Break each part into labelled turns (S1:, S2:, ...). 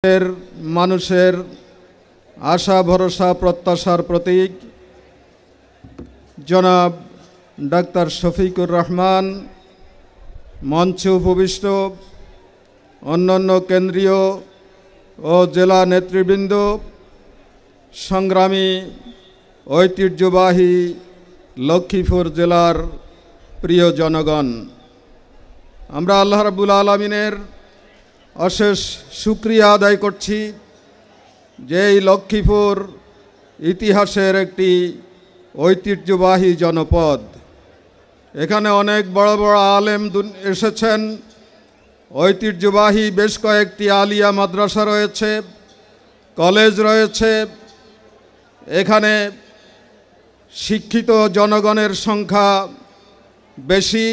S1: এর মানুষের আশা ভরসা প্রত্যাশার প্রতীক জনাব ডাক্তার শফিকুর রহমান, মঞ্চে উপবিষ্ট অন্যান্য কেন্দ্রীয় ও জেলা নেতৃবৃন্দ, সংগ্রামী ঐতিহ্যবাহী লক্ষ্মীপুর জেলার প্রিয় জনগণ, আমরা আল্লাহ রাব্বুল আলামিনের অশেষ শুকরিয়া আদায় করছি যে এই লক্ষ্মীপুর ইতিহাসের একটি ঐতিহ্যবাহী জনপদ। এখানে অনেক বড় বড় আলেম এসেছেন। ঐতিহ্যবাহী বেশ কয়েকটি আলিয়া মাদ্রাসা রয়েছে, কলেজ রয়েছে। এখানে শিক্ষিত জনগণের সংখ্যা বেশি।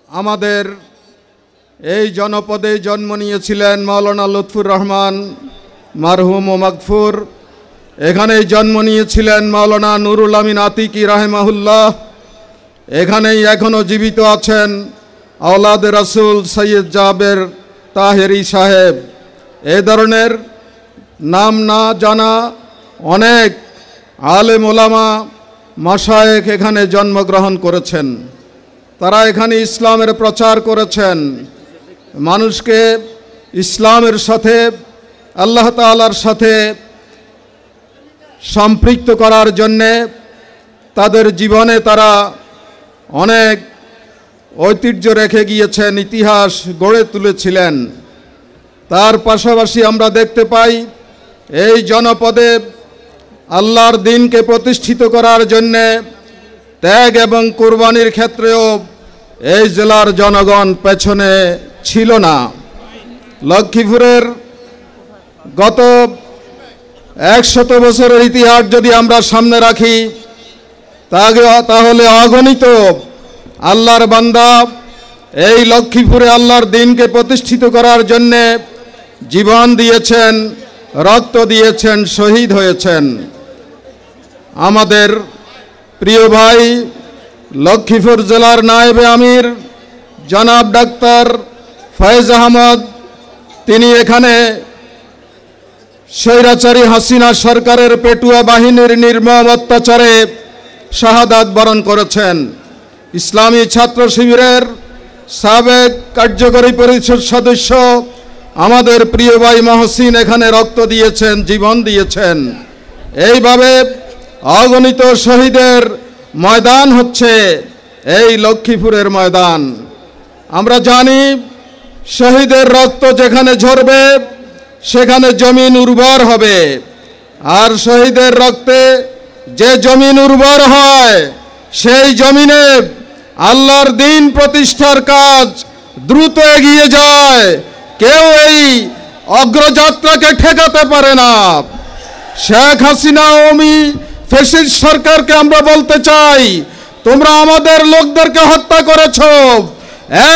S1: আমাদের এই জনপদে জন্ম নিয়েছিলেন মাওলানা লুৎফুর রহমান মারহুম ও মাগফুর। এখানেই জন্ম নিয়েছিলেন মাওলানা নুরুল আমিন আতিকি রাহেমাহুল্লাহ। এখানেই এখনও জীবিত আছেন আওলাদে রাসূল সৈয়দ জাবের তাহেরি সাহেব। এই ধরনের নাম না জানা অনেক আলেম ওলামা মাশায়েখ এখানে জন্মগ্রহণ করেছেন। তারা এখানে ইসলামের প্রচার করেছেন, মানুষকে ইসলামের সাথে আল্লাহ তাআলার সাথে সম্পৃক্ত করার জন্যে তাদের জীবনে তারা অনেক ঐতিহ্য রেখে গিয়েছেন, ইতিহাস গড়ে তুলেছিলেন। তার পাশাপাশি আমরা দেখতে পাই এই জনপদে আল্লাহর দ্বীনকে প্রতিষ্ঠিত করার জন্যে ত্যাগ এবং কুরবানির ক্ষেত্রেও এই জেলার জনগণ পেছনে ছিল না। লক্ষ্মীপুরের গত 100 বছরের ইতিহাস যদি আমরা সামনে রাখি তাহলে অগণিত আল্লাহর বান্দা এই লক্ষ্মীপুরে আল্লাহর দ্বীনকে প্রতিষ্ঠিত করার জন্যে জীবন দিয়েছেন, রক্ত দিয়েছেন, শহীদ হয়েছেন। আমাদের প্রিয় ভাই লক্ষ্মীপুর জেলার নায়েবে আমির জনাব ডাক্তার ফয়েজ আহমদ, তিনি এখানে স্বৈরাচারী হাসিনা সরকারের পেটুয়া বাহিনীর নির্মম অত্যাচারে শাহাদাত বরণ করেছেন। ইসলামী ছাত্র শিবিরের সাবেক কার্যকরী পরিষদ সদস্য আমাদের প্রিয় ভাই মহসিন এখানে রক্ত দিয়েছেন, জীবন দিয়েছেন। এইভাবে অগণিত শহীদের ময়দান হচ্ছে এই লক্ষ্মীপুরের ময়দান। আমরা জানি শহীদের রক্ত যেখানে ঝরবে সেখানে জমিন উর্বর হবে, আর শহীদের রক্তে যে জমিন উর্বর হয় সেই জমিনে আল্লাহর দ্বীন প্রতিষ্ঠার কাজ দ্রুত এগিয়ে যায়। কেউ এই অগ্রযাত্রাকে ঠেকাতে পারে না। শেখ হাসিনা ফ্যাসিস্ট সরকারকে আমরা বলতে চাই, তোমরা আমাদের লোকদেরকে হত্যা করেছো।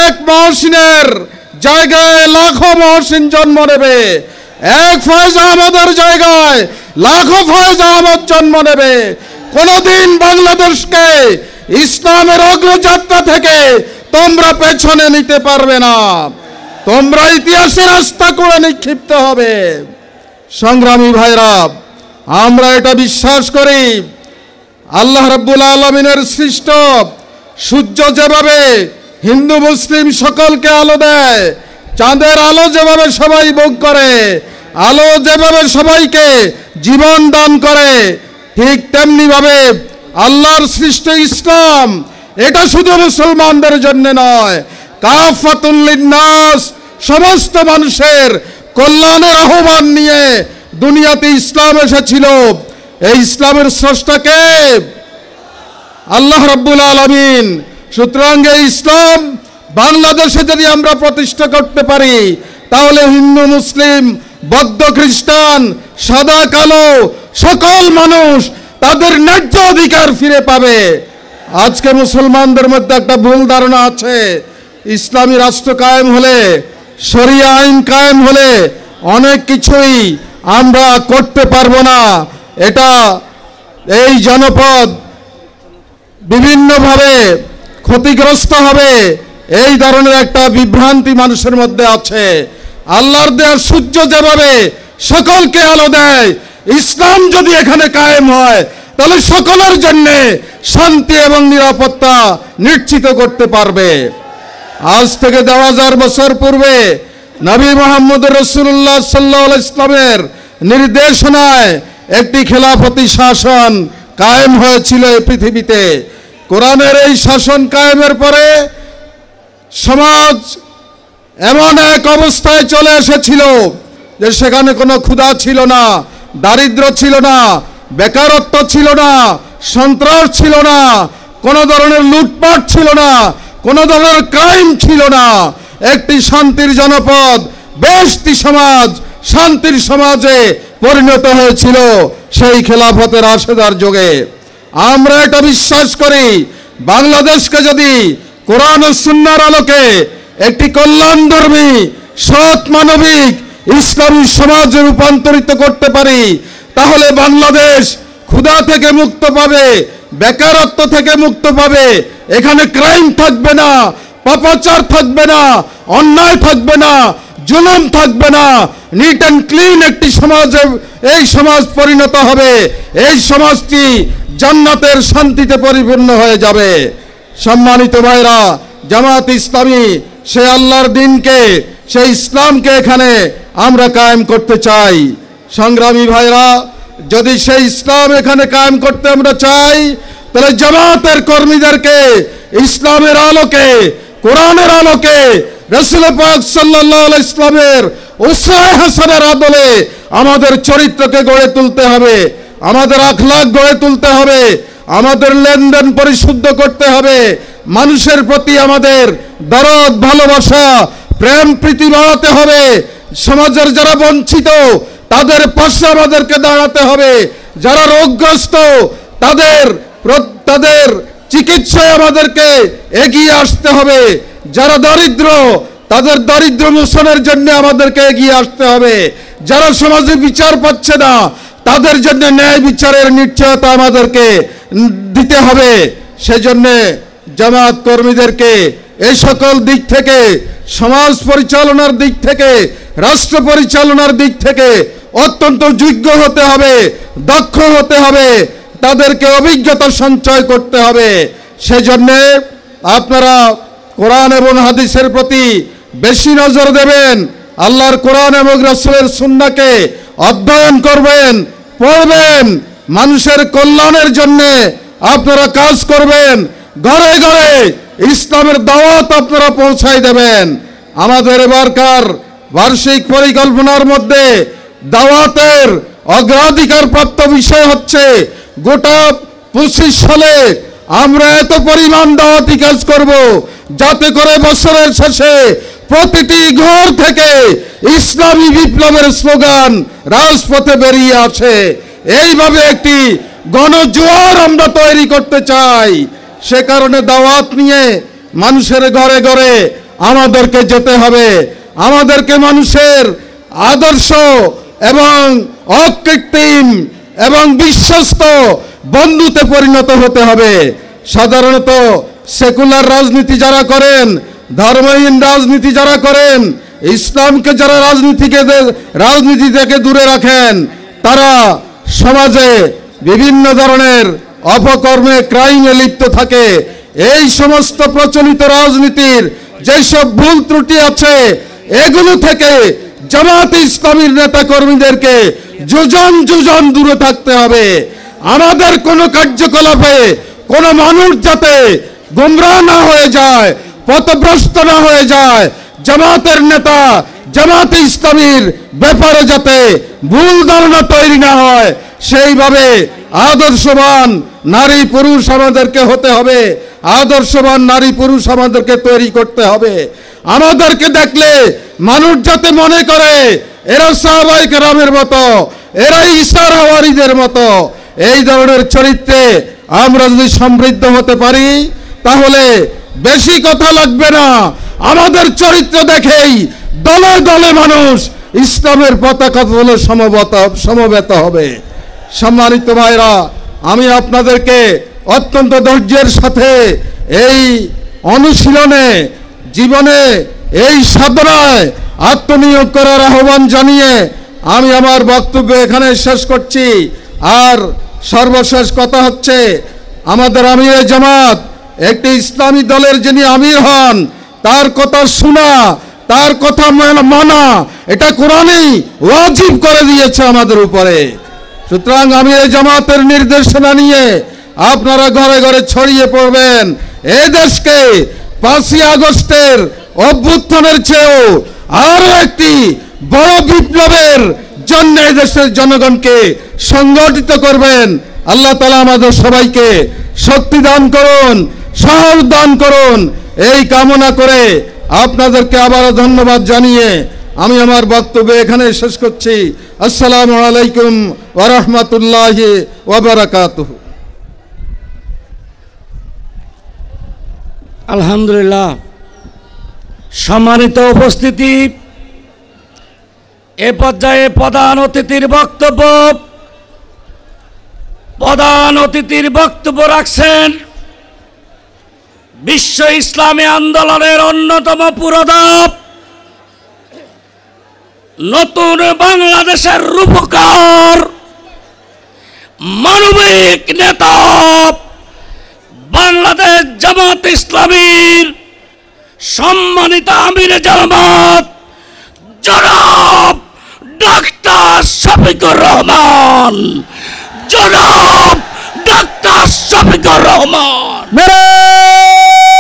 S1: এক মহসিনের জায়গায় লাখো মহসিন জন্ম নেবে, এক ফয়েজ আহমদের জায়গায় লাখো ফয়েজ আহমদ জন্ম নেবে। কোনদিন বাংলাদেশকে ইসলামের অগ্রযাত্রা থেকে তোমরা পেছনে নিতে পারবে না। তোমরা ইতিহাসের রাস্তা করে নিক্ষিপ্ত হবে। সংগ্রামী ভাইরা, আমরা এটা বিশ্বাস করি, আল্লাহ রাব্বুল আলামিনের সৃষ্ট সূর্য যেভাবে হিন্দু মুসলিম সকলকে আলো দেয়, চাঁদের আলো যেভাবে সবাই ভোগ করে, আলো যেভাবে সবাইকে জীবন দান করে, ঠিক তেমনিভাবে আল্লাহর সৃষ্ট ইসলাম এটা শুধু মুসলমানদের জন্য নয়, কাফাতুল লিন্নাস, সমস্ত মানুষের কল্যাণের আহ্বান নিয়ে দুনিয়াতে ইসলাম এসেছিল। এই ইসলামের স্রষ্টাকে আল্লাহ রাব্বুল আলামিন। সুতরাং এই ইসলাম বাংলাদেশে যদি আমরা প্রতিষ্ঠা করতে পারি তাহলে হিন্দু মুসলিম বৌদ্ধ খ্রিস্টান সাদা কালো সকল মানুষ তাদের ন্যায্য অধিকার ফিরে পাবে। আজকে মুসলমানদের মধ্যে একটা ভুল ধারণা আছে, ইসলামী রাষ্ট্র কায়েম হলে, শরিয়া আইন কায়েম হলে অনেক কিছুই আমরা করতে পারবো না। এটা এই জনপদ বিভিন্নভাবে ক্ষতিগ্রস্ত হবে, এই ধরনের একটা বিভ্রান্তি মানুষের মধ্যে আছে। আল্লাহর দেওয়া সূর্য যেভাবে সকলকে আলো দেয়, ইসলাম যদি এখানে কায়েম হয় তাহলে সকলের জন্য শান্তি এবং নিরাপত্তা নিশ্চিত করতে পারবে। আজ থেকে 10,000 বছর পূর্বে নবী মুহাম্মদ রাসূলুল্লাহ সাল্লাল্লাহু আলাইহি ইসলামের নির্দেশনায় একটি খেলাফতি শাসন কায়েম হয়েছিল এই পৃথিবীতে। কোরআনের এই শাসন কায়েমের পরে সমাজ এমন এক অবস্থায় চলে এসেছিল যে সেখানে কোনো ক্ষুধা ছিল না, দারিদ্র ছিল না, বেকারত্ব ছিল না, সন্ত্রাস ছিল না, কোনো ধরনের লুটপাট ছিল না, কোনো ধরনের ক্রাইম ছিল না। একটি শান্তির জনপদ, বেশটি সমাজ, শান্তির সমাজে পরিণত হয়েছিল সেই খেলাফতের রাশেদার যুগে। আমরা এটা বিশ্বাস করি, বাংলাদেশকে যদি কোরআন ও সুন্নাহর আলোকে একটি কল্যাণধর্মী, সৎ, মানবিক, ইসলামী সমাজে রূপান্তরিত করতে পারি, তাহলে বাংলাদেশ ক্ষুধা থেকে মুক্ত পাবে, বেকারত্ব থেকে মুক্ত পাবে। এখানে ক্রাইম থাকবে না, পাপাচার থাকবে না, অন্যায় থাকবে না, জুলুম থাকবে না। নিট অ্যান্ড ক্লিন একটি সমাজে এই সমাজ পরিণত হবে। এই সমাজটি জান্নাতের শান্তিতে পরিপূর্ণ হয়ে যাবে। সম্মানিত ভাইরা, জামাত ইসলামী সে আল্লাহর দিনকে, সেই ইসলামকে এখানে আমরা কায়েম করতে চাই। সংগ্রামী ভাইরা, যদি সেই ইসলাম এখানে কায়েম করতে আমরা চাই, তাহলে জামাতের কর্মীদেরকে ইসলামের আলোকে, কোরআনের আলোকে, রাসূল পাক সাল্লাল্লাহু আলাইহি ইসলামের উসওয়ায়ে হাসানার আদলে আমাদের চরিত্রকে গড়ে তুলতে হবে, আমাদের আখলাক গড়ে তুলতে হবে, আমাদের লেনদেন পরিশুদ্ধ করতে হবে, মানুষের প্রতি আমাদের দরদ, ভালোবাসা, প্রেম, প্রীতি বাড়াতে হবে। সমাজের যারা বঞ্চিত তাদের পাশে আমাদেরকে দাঁড়াতে হবে। যারা রোগগ্রস্ত তাদের চিকিৎসায় আমাদেরকে এগিয়ে আসতে হবে। যারা দরিদ্র তাদের দারিদ্র মোচনের জন্য আমাদেরকে এগিয়ে আসতে হবে। যারা সমাজে বিচার পাচ্ছে না তাদের জন্য ন্যায় বিচারের নিশ্চয়তা আমাদেরকে দিতে হবে। সেজন্য জামাত কর্মীদেরকে এই সকল দিক থেকে, সমাজ পরিচালনার দিক থেকে, রাষ্ট্র পরিচালনার দিক থেকে অত্যন্ত যোগ্য হতে হবে, দক্ষ হতে হবে, তাদেরকে অভিজ্ঞতা সঞ্চয় করতে হবে। সেজন্য আপনারা কোরআন এবং হাদিসের প্রতি বেশি নজর দেবেন। আল্লাহর কোরআন এবং রাসূলের সুন্নাহকে অধ্যয়ন করবেন, পড়বেন, মানুষের কল্যাণের জন্য আপনারা কাজ করবেন। ঘরে ঘরে ইসলামের দাওয়াত আপনারা পৌঁছায় দেবেন। আমাদের এবারকার বার্ষিক পরিকল্পনার মধ্যে দাওয়াতের অগ্রাধিকার প্রাপ্ত বিষয় হচ্ছে গোটা 25 সালে আমরা এত পরিমাণ দাওয়াতি কাজ করব যাতে করে বছরের শেষে প্রতিটি ঘর থেকে ইসলামী বিপ্লবের স্লোগান রাজপথে বেরিয়ে আসে। এইভাবে একটি গণজোয়ার আমরা তৈরি করতে চাই। সে কারণে দাওয়াত নিয়ে মানুষের ঘরে ঘরে আমাদেরকে যেতে হবে। আমাদেরকে মানুষের আদর্শ এবং অকৃত্রিম এবং বিশ্বস্ত বন্ধুতে পরিণত হতে হবে। সাধারণত সেকুলার রাজনীতি যারা করেন, ধর্মহীন রাজনীতি যারা করেন, ইসলামকে যারা রাজনীতি থেকে দূরে রাখেন, তারা সমাজে বিভিন্ন ধরনের অপকর্মে, ক্রাইমে লিপ্ত থাকে। এই সমস্ত প্রচলিত রাজনীতির যেসব ভুল ত্রুটি আছে, এগুলো থেকে জামাত ইসলামীর নেতা কর্মীদেরকে যোজন যোজন দূরে থাকতে হবে। আমাদের কোনো কার্যকলাপে কোনো মানুষ যাতে গোমরাহ না হয়ে যায়, পথভ্রষ্ট না হয়ে যায়, জামাতের নেতা, জামাত ইসলামীর ব্যাপারে যাতে ভুল ধারণা তৈরি না হয়, সেইভাবে আদর্শবান নারী পুরুষ আমাদেরকে হতে হবে। আদর্শবান নারী পুরুষ আমাদেরকে তৈরি করতে হবে। আমাদেরকে দেখলে মানুষ যাতে মনে করে এরা সাহাবায়ে কেরামের মতো, এরা ঈসার হাওয়ারীদের মতো। এই ধরনের চরিত্রে আমরা যদি সমৃদ্ধ হতে পারি তাহলে বেশি কথা লাগবে না। আমাদের চরিত্র দেখেই দলে দলে মানুষ ইসলামের পতাকা তুলে সমবেত হবে। সম্মানিত ভাইরা, আমি আপনাদেরকে অত্যন্ত ধৈর্যের সাথে এই অনুশীলনে জীবনে এই সাধনায় আত্মনিয়োগ করার আহ্বান জানিয়ে আমি আমার বক্তব্য এখানে শেষ করছি। আর সর্বশেষ কথা হচ্ছে, আমাদের আমিরে জামাত একটি ইসলামী দলের যিনি আমির হন তার কথা শোনা, তার কথা মানা, এটা কোরআনই ওয়াজিব করে দিয়েছে আমাদের উপরে। সুতরাং আমিরে জামাতের নির্দেশনা নিয়ে আপনারা ঘরে ঘরে ছড়িয়ে পড়বেন। এই দেশকে 5ই আগস্টের অভ্যুত্থানের চেয়েও আরো একটি বড় বিপ্লবের জন্য এই দেশের জনগণকে সংগঠিত করবেন। আল্লাহ তাআলা আমাদের সবাইকে শক্তি দান করুন, সাহস দান করুন, এই কামনা করে আপনাদেরকে আবারও ধন্যবাদ জানিয়ে আমি আমার বক্তব্য এখানে শেষ করছি। আসসালামু আলাইকুম ওয়া রাহমাতুল্লাহি ওয়া বারাকাতুহু।
S2: আলহামদুলিল্লাহ। সম্মানিত উপস্থিতি, এ পর্যায়ে প্রধান অতিথির বক্তব্য রাখছেন বিশ্ব ইসলামী আন্দোলনের অন্যতম পুরোধা, নতুন বাংলাদেশের রূপকার, মানবিক নেতা, বাংলাদেশ জামাত ইসলামীর সম্মানিত আমিরে জামাত জনাব ডাক্তার শফিকুর রহমান। জনাব ডাক্তার শফিকুর রহমান। নারায়ে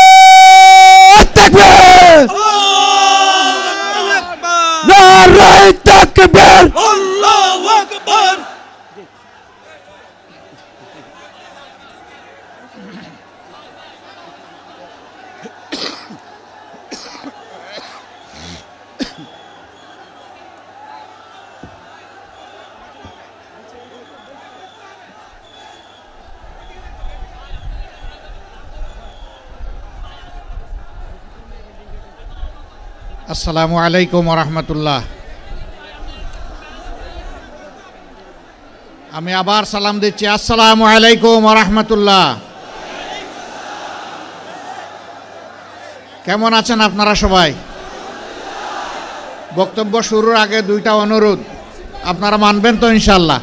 S2: তাকবীর, নারায়ে তাকবীর, আল্লাহু আকবার।
S3: আসসালামু আলাইকুম ওয়া রাহমাতুল্লাহ। আমি আবার সালাম দিচ্ছি। আসসালামু আলাইকুম ওয়া রাহমাতুল্লাহ। কেমন আছেন আপনারা সবাই? বক্তব্য শুরুর আগে দুইটা অনুরোধ, আপনারা মানবেন তো ইনশাআল্লাহ?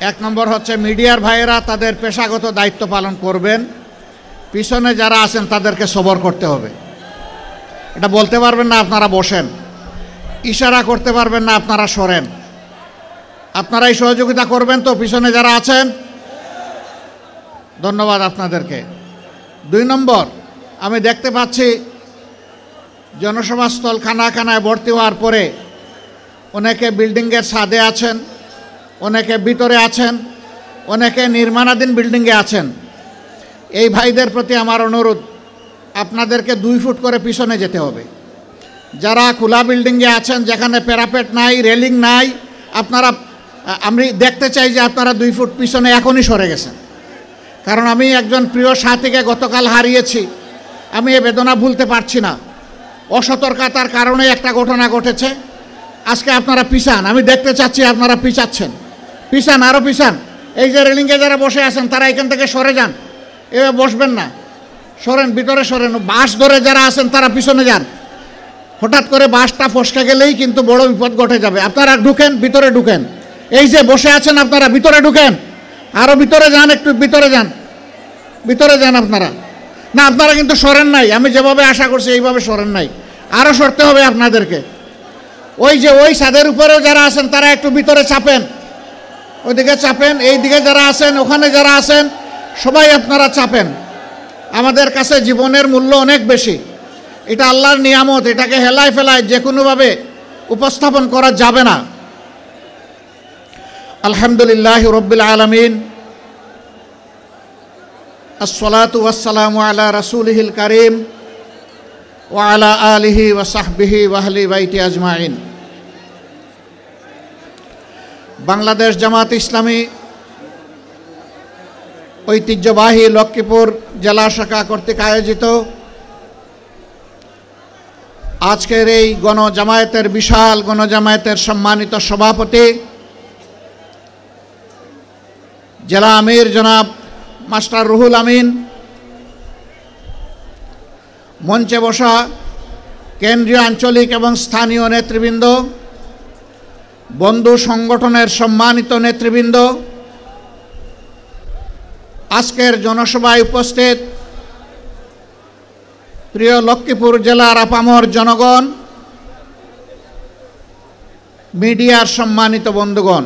S3: এক নম্বর হচ্ছে, মিডিয়ার ভাইয়েরা তাদের পেশাগত দায়িত্ব পালন করবেন, পিছনে যারা আছেন তাদেরকে সবর করতে হবে। এটা বলতে পারবেন না আপনারা বসেন, ইশারা করতে পারবেন না আপনারা সরেন। আপনারাই সহযোগিতা করবেন তো পিছনে যারা আছেন? ধন্যবাদ আপনাদেরকে। 2 নম্বর, আমি দেখতে পাচ্ছি জনসভাস্থল খানায় ভর্তি হওয়ার পরে অনেকে বিল্ডিংয়ের ছাদে আছেন, অনেকে ভিতরে আছেন, অনেকে নির্মাণাধীন বিল্ডিংয়ে আছেন। এই ভাইদের প্রতি আমার অনুরোধ, আপনাদেরকে 2 ফুট করে পিছনে যেতে হবে। যারা খোলা বিল্ডিংয়ে আছেন, যেখানে প্যারাপেট নাই, রেলিং নাই, আপনারা, আমি দেখতে চাই যে আপনারা 2 ফুট পিছনে এখনই সরে গেছেন। কারণ আমি একজন প্রিয় সাথীকে গতকাল হারিয়েছি, আমি এ বেদনা ভুলতে পারছি না। অসতর্কতার কারণে একটা ঘটনা ঘটেছে। আজকে আপনারা পিছান, আমি দেখতে চাচ্ছি আপনারা পিছাচ্ছেন। পিছান, আরও পিছান। এই যে রেলিংয়ে যারা বসে আছেন তারা এখান থেকে সরে যান, এভাবে বসবেন না, সরেন, ভিতরে সরেন। বাঁশ ধরে যারা আছেন তারা পিছনে যান। হঠাৎ করে বাঁশটা ফসকে গেলেই কিন্তু বড় বিপদ ঘটে যাবে। আপনারা ঢুকেন, ভিতরে ঢুকেন। এই যে বসে আছেন আপনারা ভিতরে ঢুকেন, আরও ভিতরে যান, একটু ভিতরে যান, ভিতরে যান আপনারা। না, আপনারা কিন্তু সরেন নাই, আমি যেভাবে আশা করছি এইভাবে সরেন নাই, আরও সরতে হবে আপনাদেরকে। ওই যে ওই ছাদের উপরেও যারা আছেন তারা একটু ভিতরে চাপেন, ওইদিকে চাপেন। এই দিকে যারা আছেন, ওখানে যারা আছেন, সবাই আপনারা চাপেন। আমাদের কাছে জীবনের মূল্য অনেক বেশি, এটা আল্লাহর নিয়ামত, এটাকে হেলায় ফেলায় যে কোনোভাবে উপস্থাপন করা যাবে না। আলহামদুলিল্লাহ রাব্বিল আলামিন, আসসালাতু ওয়াসসালামু আলা রাসূলিহিল কারীম ওয়া আলা আলিহি ওয়া সাহবিহি ওয়া আহলি বাইতি আজমাইন। বাংলাদেশ জামাত ইসলামী ঐতিহ্যবাহী লক্ষ্মীপুর জেলা শাখা কর্তৃক আয়োজিত আজকের এই গণজামায়াতের, বিশাল গণজামায়াতের সম্মানিত সভাপতি জেলা আমির জনাব মাস্টার রুহুল আমিন, মঞ্চে বসা কেন্দ্রীয়, আঞ্চলিক এবং স্থানীয় নেতৃবৃন্দ, বন্ধু সংগঠনের সম্মানিত নেতৃবৃন্দ, আজকের জনসভায় উপস্থিত প্রিয় লক্ষ্মীপুর জেলার আপামর জনগণ, মিডিয়ার সম্মানিত বন্ধুগণ,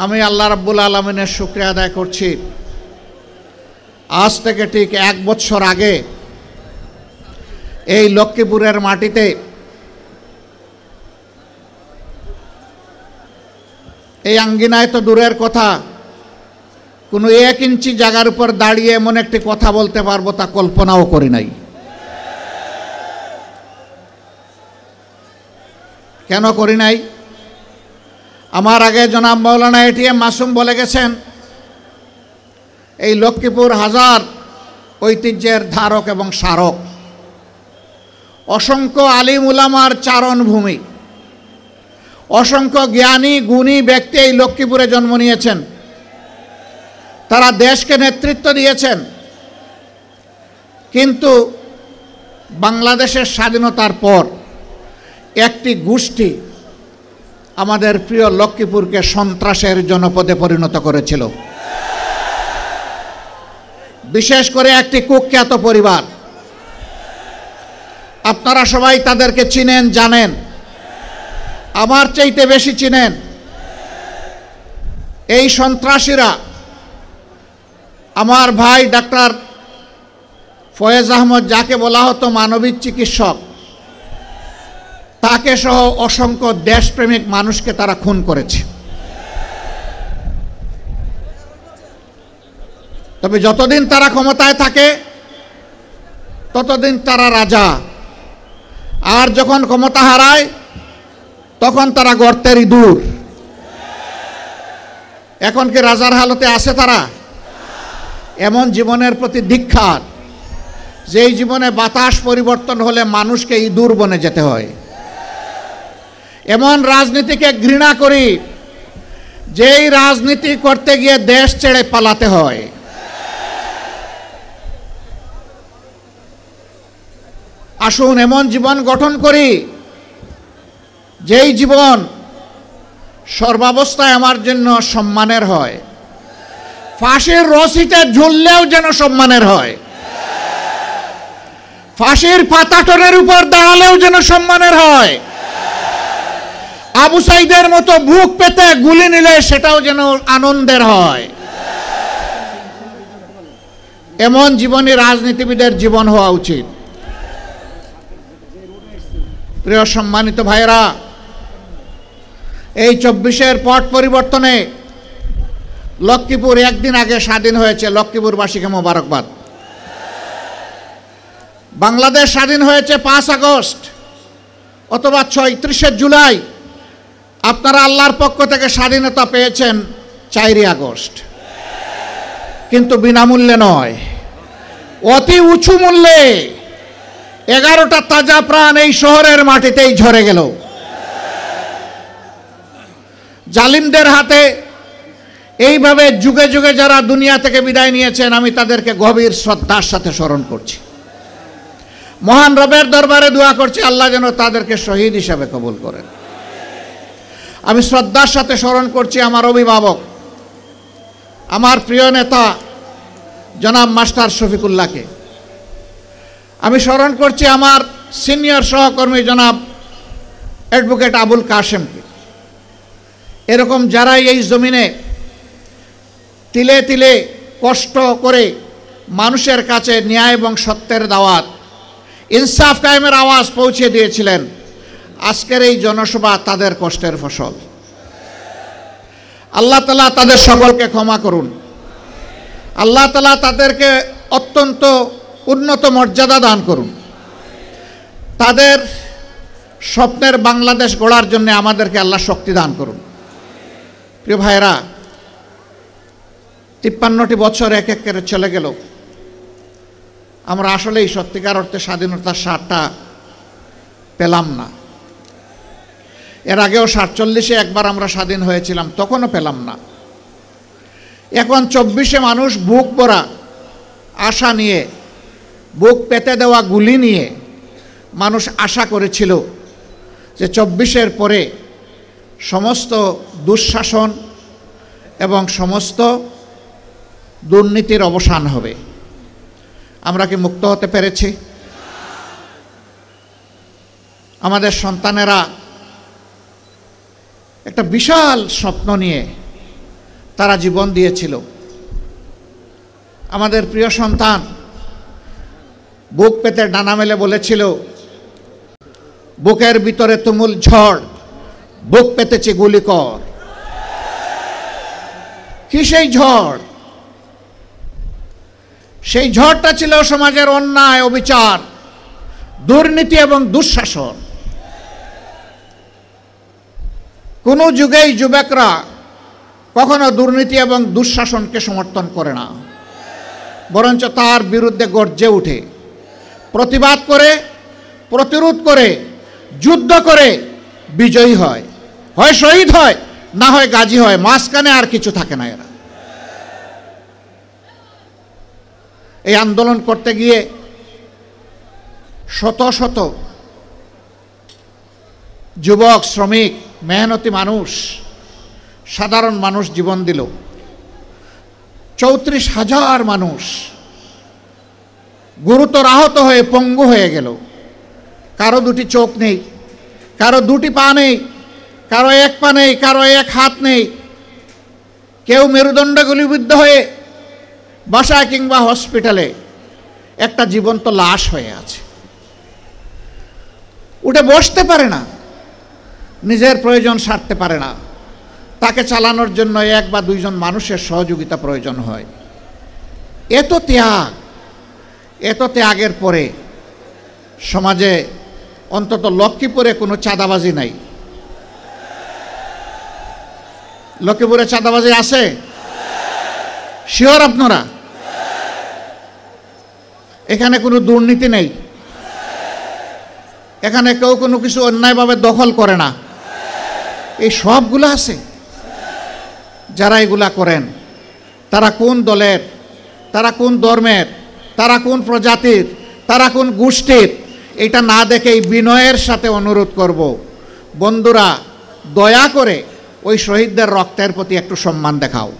S3: আমি আল্লাহ রাব্বুল আলামিনের শুকরিয়া আদায় করছি। আজ থেকে ঠিক 1 বছর আগে এই লক্ষ্মীপুরের মাটিতে এই আঙ্গিনায় তো দূরের কথা, কোনো 1 ইঞ্চি জায়গার উপর দাঁড়িয়ে এমন একটি কথা বলতে পারবো তা কল্পনাও করি নাই। কেন করি নাই? আমার আগে জনাব মাওলানা এটিএম মাসুম বলে গেছেন, এই লক্ষ্মীপুর হাজার ঐতিহ্যের ধারক এবং স্মারক, অসংখ্য আলিম উলামার চারণভূমি, অসংখ্য জ্ঞানী গুণী ব্যক্তি এই লক্ষ্মীপুরে জন্ম নিয়েছেন। তারা দেশকে নেতৃত্ব দিয়েছেন, কিন্তু বাংলাদেশের স্বাধীনতার পর একটি গোষ্ঠী আমাদের প্রিয় লক্ষ্মীপুরকে সন্ত্রাসের জনপদে পরিণত করেছিল। বিশেষ করে একটি কুখ্যাত পরিবার, আপনারা সবাই তাদেরকে চিনেন, জানেন, আমার চাইতে বেশি চিনেন। এই সন্ত্রাসীরা আমার ভাই ডাক্তার ফয়েজ আহমদ, যাকে বলা হতো মানবিক চিকিৎসক, তাকে সহ অসংখ্য দেশপ্রেমিক মানুষকে তারা খুন করেছে। তবে যতদিন তারা ক্ষমতায় থাকে ততদিন তারা রাজা, আর যখন ক্ষমতা হারায় তখন তারা গর্তের ইঁদুর। এখন কি রাজার হালতে আছে তারা? এমন জীবনের প্রতি দীক্ষার, যেই জীবনে বাতাস পরিবর্তন হলে মানুষকে ইঁদুর বনে যেতে হয়। এমন রাজনীতিকে ঘৃণা করি, যেই রাজনীতি করতে গিয়ে দেশ ছেড়ে পালাতে হয়। আসুন এমন জীবন গঠন করি, যেই জীবন সর্বাবস্থায় আমার জন্য সম্মানের হয়, ফাঁসির রশিতে ঝুললেও যেন সম্মানের হয়, ফাঁসির পাতাটনের উপর দাঁড়ালেও যেন সম্মানের হয়, আবু সাইদের মতো বুক পেতে গুলি নিলে সেটাও যেন আনন্দের হয়। এমন জীবনই রাজনীতিবিদের জীবন হওয়া উচিত। প্রিয় সম্মানিত ভাইরা, এই 24-এর পট পরিবর্তনে লক্ষ্মীপুর একদিন আগে স্বাধীন হয়েছে। লক্ষ্মীপুরবাসীকে মোবারকবাদ। বাংলাদেশ স্বাধীন হয়েছে 5 আগস্ট অথবা 31শে জুলাই। আপনারা আল্লাহর পক্ষ থেকে স্বাধীনতা পেয়েছেন 4ই আগস্ট, কিন্তু বিনামূল্যে নয়, অতি উঁচু মূল্যে। 11টা তাজা প্রাণ এই শহরের মাটিতেই ঝরে গেল। জালিমদের হাতে এইভাবে যুগে যুগে যারা দুনিয়া থেকে বিদায় নিয়েছেন, আমি তাদেরকে গভীর শ্রদ্ধার সাথে স্মরণ করছি। মহান রবের দরবারে দোয়া করছি, আল্লাহ যেন তাদেরকে শহীদ হিসাবে কবুল করেন। আমি শ্রদ্ধার সাথে স্মরণ করছি আমার অভিভাবক, আমার প্রিয় নেতা জনাব মাস্টার শফিকুল্লাহকে। আমি স্মরণ করছি আমার সিনিয়র সহকর্মী জনাব অ্যাডভোকেট আবুল কাশেমকে। এরকম যারাই এই জমিনে তিলে তিলে কষ্ট করে মানুষের কাছে ন্যায় এবং সত্যের দাওয়াত, ইনসাফ কায়েমের আওয়াজ পৌঁছে দিয়েছিলেন, আজকের এই জনসভা তাদের কষ্টের ফসল। আল্লাহ তাআলা তাদের সকলকে ক্ষমা করুন। আল্লাহ তাআলা তাদেরকে অত্যন্ত উন্নত মর্যাদা দান করুন। তাদের স্বপ্নের বাংলাদেশ গড়ার জন্য আমাদেরকে আল্লাহ শক্তি দান করুন। প্রিয় ভাইরা, 53টি বছর এক এক করে চলে গেল। আমরা আসলেই সত্যিকার অর্থে স্বাধীনতার স্বাদটা পেলাম না। এর আগেও 47-এ একবার আমরা স্বাধীন হয়েছিলাম, তখনও পেলাম না। এখন 24-এ মানুষ বুক ভরা আশা নিয়ে বুক পেতে দেওয়া গুলি নিয়ে মানুষ আশা করেছিল যে 24-এর পরে সমস্ত দুঃশাসন এবং সমস্ত দুর্নীতির অবসান হবে। আমরা কি মুক্ত হতে পেরেছি? আমাদের সন্তানেরা একটা বিশাল স্বপ্ন নিয়ে তারা জীবন দিয়েছিল। আমাদের প্রিয় সন্তান বুক পেতে ডানা মেলে বলেছিল, বুকের ভিতরে তুমুল ঝড়, বুক পেতেছে গুলি কর। কি সেই ঝড়? সেই ঝড়টা ছিল সমাজের অন্যায়, অবিচার, দুর্নীতি এবং দুঃশাসন। কোনো যুগেই যুবকরা কখনো দুর্নীতি এবং দুঃশাসনকে সমর্থন করে না, বরঞ্চ তার বিরুদ্ধে গর্জে উঠে, প্রতিবাদ করে, প্রতিরোধ করে, যুদ্ধ করে বিজয়ী হয়, হয় শহীদ হয়, না হয় গাজী হয়, মাঝখানে আর কিছু থাকে না। এরা এই আন্দোলন করতে গিয়ে শত শত যুবক, শ্রমিক, মেহনতি মানুষ, সাধারণ মানুষ জীবন দিল। 34,000 মানুষ গুরুতর আহত হয়ে পঙ্গু হয়ে গেল। কারো দুটি চোখ নেই, কারো দুটি পা নেই, কারো এক পা নেই, কারো এক হাত নেই। কেউ মেরুদণ্ড গুলিবিদ্ধ হয়ে বাসায় কিংবা হসপিটালে একটা জীবন্ত লাশ হয়ে আছে। উঠে বসতে পারে না, নিজের প্রয়োজন সারতে পারে না। তাকে চালানোর জন্য 1 বা 2 জন মানুষের সহযোগিতা প্রয়োজন হয়। এত ত্যাগের পরে সমাজে অন্তত লক্ষ্মীপুরে কোনো চাঁদাবাজি নাই। লক্ষ্মীপুরে চাঁদাবাজি আছে? শিওর আপনারা? এখানে কোনো দুর্নীতি নেই, এখানে কেউ কোনো কিছু অন্যায়ভাবে দখল করে না। এই সবগুলো আছে। যারা এগুলা করেন তারা কোন দলের, তারা কোন ধর্মের, তারা কোন প্রজাতির, তারা কোন গোষ্ঠীর, এটা না দেখেই বিনয়ের সাথে অনুরোধ করব, বন্ধুরা দয়া করে ওই শহীদদের রক্তের প্রতি একটু সম্মান দেখাও।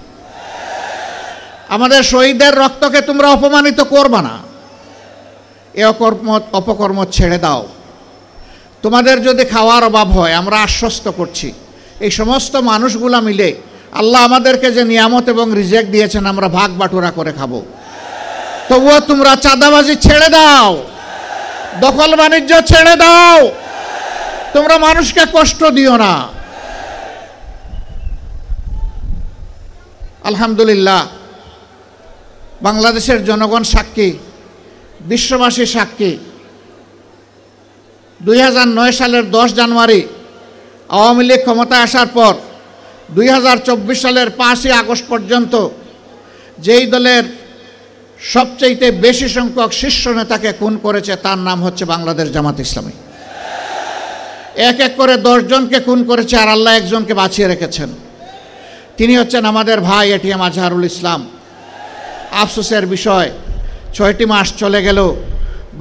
S3: আমাদের শহীদদের রক্তকে তোমরা অপমানিত করবা না। এ অপকর্ম ছেড়ে দাও। তোমাদের যদি খাওয়ার অভাব হয়, আমরা আশ্বস্ত করছি এই সমস্ত মানুষগুলা মিলে আল্লাহ আমাদেরকে যে নিয়ামত এবং রিজেক দিয়েছেন আমরা ভাগ বাটুরা করে খাবো। তবুও তোমরা চাঁদাবাজি ছেড়ে দাও, দখল বাণিজ্য ছেড়ে দাও, তোমরা মানুষকে কষ্ট দিও না। আলহামদুলিল্লাহ, বাংলাদেশের জনগণ সাক্ষী, বিশ্ববাসী সাক্ষী। 2009 সালের 10 জানুয়ারি আওয়ামী লীগ ক্ষমতায় আসার পর 2024 সালের 5ই আগস্ট পর্যন্ত যেই দলের সবচেয়ে বেশি সংখ্যক শীর্ষ নেতাকে খুন করেছে তার নাম হচ্ছে বাংলাদেশ জামাত ইসলামী। এক এক করে 10 জনকে খুন করেছে, আর আল্লাহ একজনকে বাঁচিয়ে রেখেছেন। তিনি হচ্ছেন আমাদের ভাই এটিএম আজহারুল ইসলাম। আফসোসের বিষয়, 6টি মাস চলে গেল,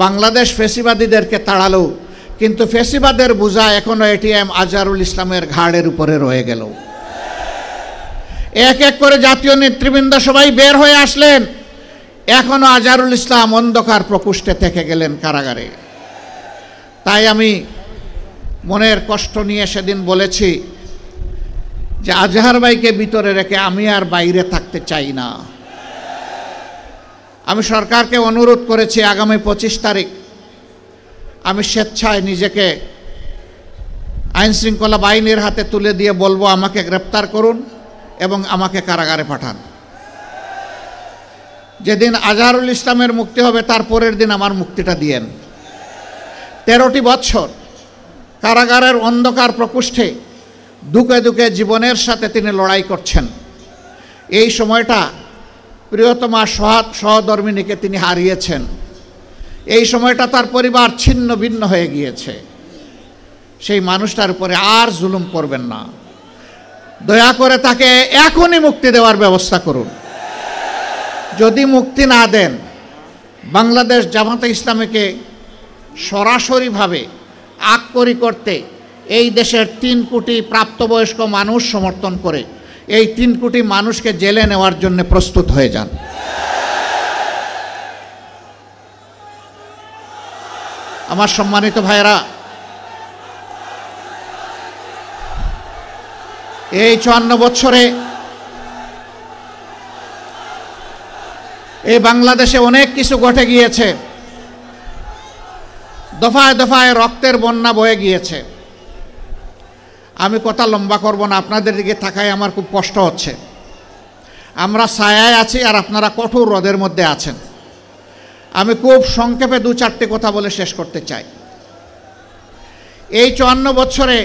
S3: বাংলাদেশ ফ্যাসিবাদীদেরকে তাড়ালো, কিন্তু ফ্যাসিবাদের বোঝা এখনো এটিএম আজহারুল ইসলামের ঘাড়ের উপরে রয়ে গেল। এক এক করে জাতীয় নেতৃবৃন্দ সবাই বের হয়ে আসলেন, এখনো আজহারুল ইসলাম অন্ধকার প্রকোষ্ঠে থেকে গেলেন কারাগারে। তাই আমি মনের কষ্ট নিয়ে সেদিন বলেছি যে আজহার ভাইকে ভিতরে রেখে আমি আর বাইরে থাকতে চাই না। আমি সরকারকে অনুরোধ করেছি আগামী 25 তারিখ আমি স্বেচ্ছায় নিজেকে আইনশৃঙ্খলা বাহিনীর হাতে তুলে দিয়ে বলবো, আমাকে গ্রেপ্তার করুন এবং আমাকে কারাগারে পাঠান। যেদিন আজহারুল ইসলামের মুক্তি হবে তার পরের দিন আমার মুক্তিটা দিয়েন। 13টি বছর কারাগারের অন্ধকার প্রকোষ্ঠে দুকে দুকে জীবনের সাথে তিনি লড়াই করছেন। এই সময়টা প্রিয়তমা সহধর্মিণীকে তিনি হারিয়েছেন। এই সময়টা তার পরিবার ছিন্ন ভিন্ন হয়ে গিয়েছে। সেই মানুষটার উপরে আর জুলুম করবেন না, দয়া করে তাকে এখনই মুক্তি দেওয়ার ব্যবস্থা করুন। যদি মুক্তি না দেন বাংলাদেশ জামাতে ইসলামীকে সরাসরিভাবে আককরি করতে এই দেশের 3 কোটি প্রাপ্তবয়স্ক মানুষ সমর্থন করে এই 3 কোটি মানুষকে জেলে নেওয়ার জন্য প্রস্তুত হয়ে যান। আমার সম্মানিত ভাইরা, এই 54 বছরে এই বাংলাদেশে অনেক কিছু ঘটে গিয়েছে, দফায় দফায় রক্তের বন্যা বয়ে গিয়েছে। আমি কথা লম্বা করব না, আপনাদের দিকে তাকায় আমার খুব কষ্ট হচ্ছে। আমরা ছায়ায় আছি আর আপনারা কঠোর রোদের মধ্যে আছেন। আমি খুব সংক্ষেপে 2-4টি কথা বলে শেষ করতে চাই। এই 54 বছরে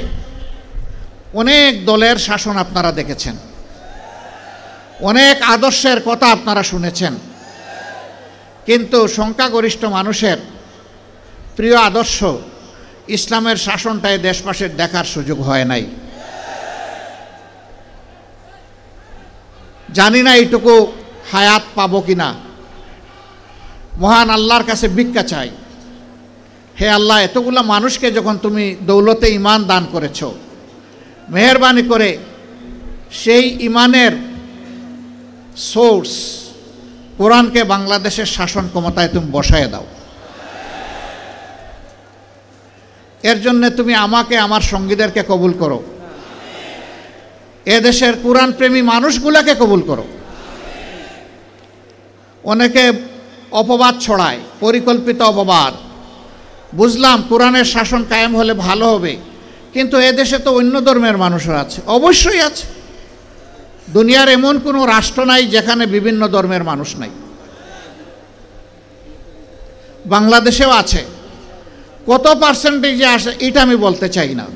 S3: অনেক দলের শাসন আপনারা দেখেছেন, অনেক আদর্শের কথা আপনারা শুনেছেন, কিন্তু সংখ্যাগরিষ্ঠ মানুষের প্রিয় আদর্শ ইসলামের শাসনটাই দেশবাসীর দেখার সুযোগ হয় নাই। জানি না এইটুকু হায়াত পাবো কিনা। মহান আল্লাহর কাছে ভিক্ষা চাই, হে আল্লাহ, এতগুলো মানুষকে যখন তুমি দৌলতে ঈমান দান করেছ, মেহেরবানি করে সেই ঈমানের সোর্স কোরআনকে বাংলাদেশের শাসন ক্ষমতায় তুমি বসায় দাও। এর জন্য তুমি আমাকে, আমার সঙ্গীদেরকে কবুল করো, এদেশের কোরআন প্রেমী মানুষগুলোকে কবুল করো। অনেকে অপবাদ ছড়ায়, পরিকল্পিত অপবাদ। বুঝলাম কোরআনের শাসন কায়েম হলে ভালো হবে, কিন্তু এদেশে তো অন্য ধর্মের মানুষরা আছে। অবশ্যই আছে, দুনিয়ার এমন কোনো রাষ্ট্র নাই যেখানে বিভিন্ন ধর্মের মানুষ নাই। বাংলাদেশেও আছে। কত পার্সেন্টেজে আসে এটা আমি বলতে চাই না।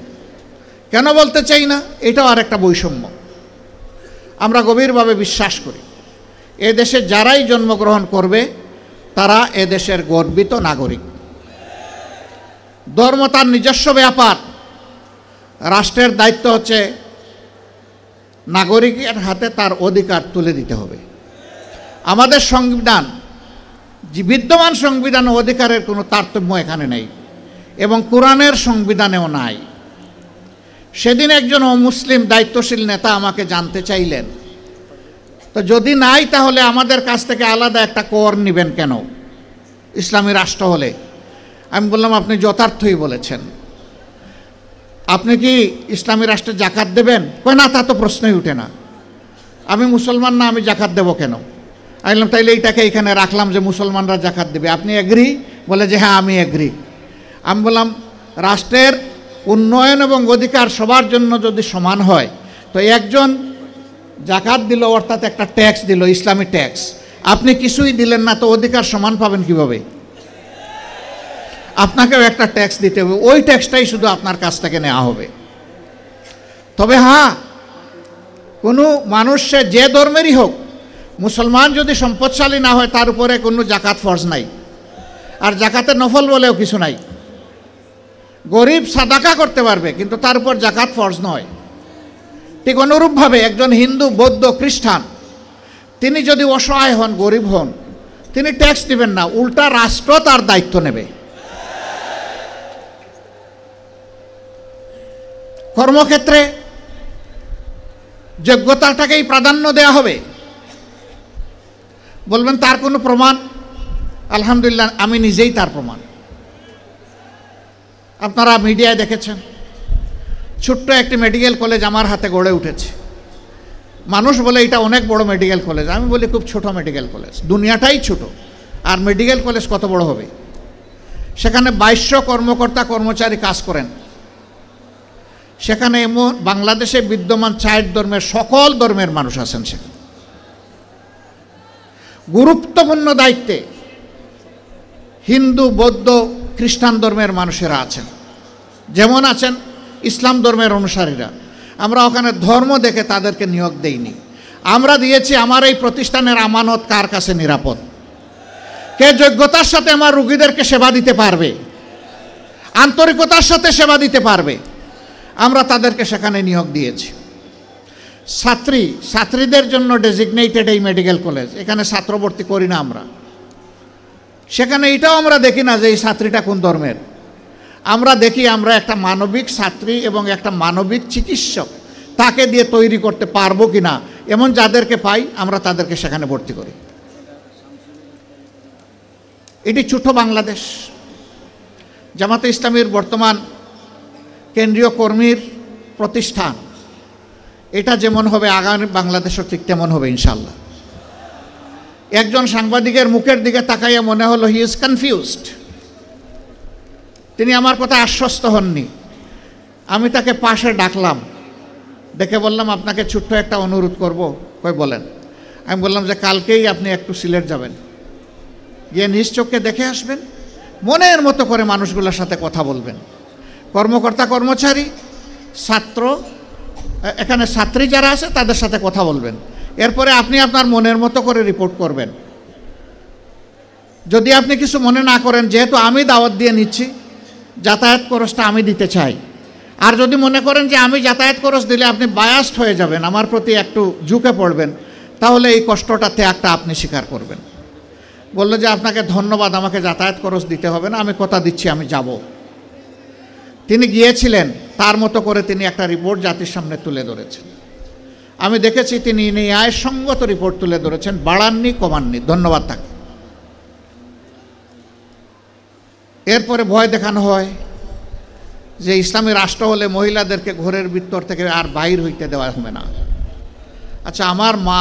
S3: কেন বলতে চাই না? এটাও আর একটা বৈষম্য। আমরা গভীরভাবে বিশ্বাস করি এদেশে যারাই জন্মগ্রহণ করবে তারা এদেশের গর্বিত নাগরিক। ধর্ম তার নিজস্ব ব্যাপার, রাষ্ট্রের দায়িত্ব হচ্ছে নাগরিকের হাতে তার অধিকার তুলে দিতে হবে। আমাদের সংবিধান, বিদ্যমান সংবিধান ও অধিকারের কোনো তারতম্য এখানে নেই এবং কোরআনের সংবিধানেও নাই। সেদিন একজন অমুসলিম দায়িত্বশীল নেতা আমাকে জানতে চাইলেন, তো যদি নাই তাহলে আমাদের কাছ থেকে আলাদা একটা কর নেবেন কেন ইসলামী রাষ্ট্র হলে? আমি বললাম, আপনি যথার্থই বলেছেন। আপনি কি ইসলামী রাষ্ট্রে জাকাত দেবেন? কই না, তা তো প্রশ্নই উঠে না। আমি মুসলমান না, আমি জাকাত দেবো কেন? আমি বললাম, তাইলে এইটাকে এখানে রাখলাম যে মুসলমানরা জাকাত দেবে, আপনি এগ্রি? বলে যে হ্যাঁ আমি এগ্রি। আমি বললাম, রাষ্ট্রের উন্নয়ন এবং অধিকার সবার জন্য যদি সমান হয়, তো একজন জাকাত দিল অর্থাৎ একটা ট্যাক্স দিল, ইসলামী ট্যাক্স, আপনি কিছুই দিলেন না, তো অধিকার সমান পাবেন কিভাবে? আপনাকেও একটা ট্যাক্স দিতে হবে, ওই ট্যাক্সটাই শুধু আপনার কাছ থেকে নেওয়া হবে। তবে হ্যাঁ, কোনো মানুষ সে যে ধর্মেরই হোক, মুসলমান যদি সম্পদশালী না হয় তার উপরে কোনো জাকাত ফরজ নাই, আর জাকাতের নফল বলেও কিছু নাই। গরিব সাদাকা করতে পারবে, কিন্তু তার উপর জাকাত ফরজ নয়। ঠিক অনুরূপভাবে একজন হিন্দু, বৌদ্ধ, খ্রিস্টান তিনি যদি অসহায় হন, গরিব হন, তিনি ট্যাক্স দিবেন না, উল্টা রাষ্ট্র তার দায়িত্ব নেবে। কর্মক্ষেত্রে যোগ্যতাটাকেই প্রাধান্য দেওয়া হবে। বলবেন তার কোনো প্রমাণ? আলহামদুলিল্লাহ, আমি নিজেই তার প্রমাণ। আপনারা মিডিয়ায় দেখেছেন, ছোট্ট একটি মেডিকেল কলেজ আমার হাতে গড়ে উঠেছে। মানুষ বলে এটা অনেক বড় মেডিকেল কলেজ, আমি বলি খুব ছোট মেডিকেল কলেজ। দুনিয়াটাই ছোট, আর মেডিকেল কলেজ কত বড় হবে? সেখানে 2200 কর্মকর্তা কর্মচারী কাজ করেন। সেখানে এমন বাংলাদেশে বিদ্যমান 4 ধর্মের, সকল ধর্মের মানুষ আছেন সেখানে। গুরুত্বপূর্ণ দায়িত্বে হিন্দু, বৌদ্ধ, খ্রিস্টান ধর্মের মানুষেরা আছেন, যেমন আছেন ইসলাম ধর্মের অনুসারীরা। আমরা ওখানে ধর্ম দেখে তাদেরকে নিয়োগ দেইনি, আমরা দিয়েছি আমার এই প্রতিষ্ঠানের আমানত কার কাছে নিরাপদ, কে যোগ্যতার সাথে আমার রোগীদেরকে সেবা দিতে পারবে, আন্তরিকতার সাথে সেবা দিতে পারবে, আমরা তাদেরকে সেখানে নিয়োগ দিয়েছি। ছাত্রীদের জন্য ডেজিগনেটেড এই মেডিকেল কলেজ, এখানে ছাত্র ভর্তি করি না আমরা। সেখানে এটাও আমরা দেখি না যে এই ছাত্রীটা কোন ধর্মের। আমরা দেখি আমরা একটা মানবিক ছাত্রী এবং একটা মানবিক চিকিৎসক তাকে দিয়ে তৈরি করতে পারবো কি না, এমন যাদেরকে পাই আমরা তাদেরকে সেখানে ভর্তি করি। এটি ছোট বাংলাদেশ। জামাতে ইসলামীর বর্তমান কেন্দ্রীয় কর্মীর প্রতিষ্ঠান, এটা যেমন হবে আগামী বাংলাদেশও ঠিক তেমন হবে ইনশাল্লাহ। একজন সাংবাদিকের মুখের দিকে তাকাইয়া মনে হলো হি ইজ কনফিউজড। তিনি আমার কথা আশ্বস্ত হননি। আমি তাকে পাশে ডাকলাম, দেখে বললাম আপনাকে ছোট্ট একটা অনুরোধ করব। কই বলেন? আমি বললাম যে কালকেই আপনি একটু সিলেট যাবেন, গিয়ে নিজ চোখে দেখে আসবেন, মনের মতো করে মানুষগুলোর সাথে কথা বলবেন, কর্মকর্তা কর্মচারী ছাত্র এখানে ছাত্রী যারা আছে তাদের সাথে কথা বলবেন। এরপরে আপনি আপনার মনের মতো করে রিপোর্ট করবেন। যদি আপনি কিছু মনে না করেন, যেহেতু আমি দাওয়াত দিয়ে নিচ্ছি, যাতায়াত খরচটা আমি দিতে চাই। আর যদি মনে করেন যে আমি যাতায়াত খরচ দিলে আপনি বায়াসড হয়ে যাবেন, আমার প্রতি একটু ঝুঁকে পড়বেন, তাহলে এই কষ্টটা ত্যাগটা আপনি স্বীকার করবেন। বললো যে আপনাকে ধন্যবাদ, আমাকে যাতায়াত খরচ দিতে হবে না, আমি কথা দিচ্ছি আমি যাব। তিনি গিয়েছিলেন, তার মতো করে তিনি একটা রিপোর্ট জাতির সামনে তুলে ধরেছেন। আমি দেখেছি তিনি ন্যায়সঙ্গত রিপোর্ট তুলে ধরেছেন, বাড়াননি কমাননি, ধন্যবাদ তাকে। এরপরে ভয় দেখানো হয় যে ইসলামী রাষ্ট্র হলে মহিলাদেরকে ঘরের ভিতর থেকে আর বাইর হইতে দেওয়া হবে না। আচ্ছা, আমার মা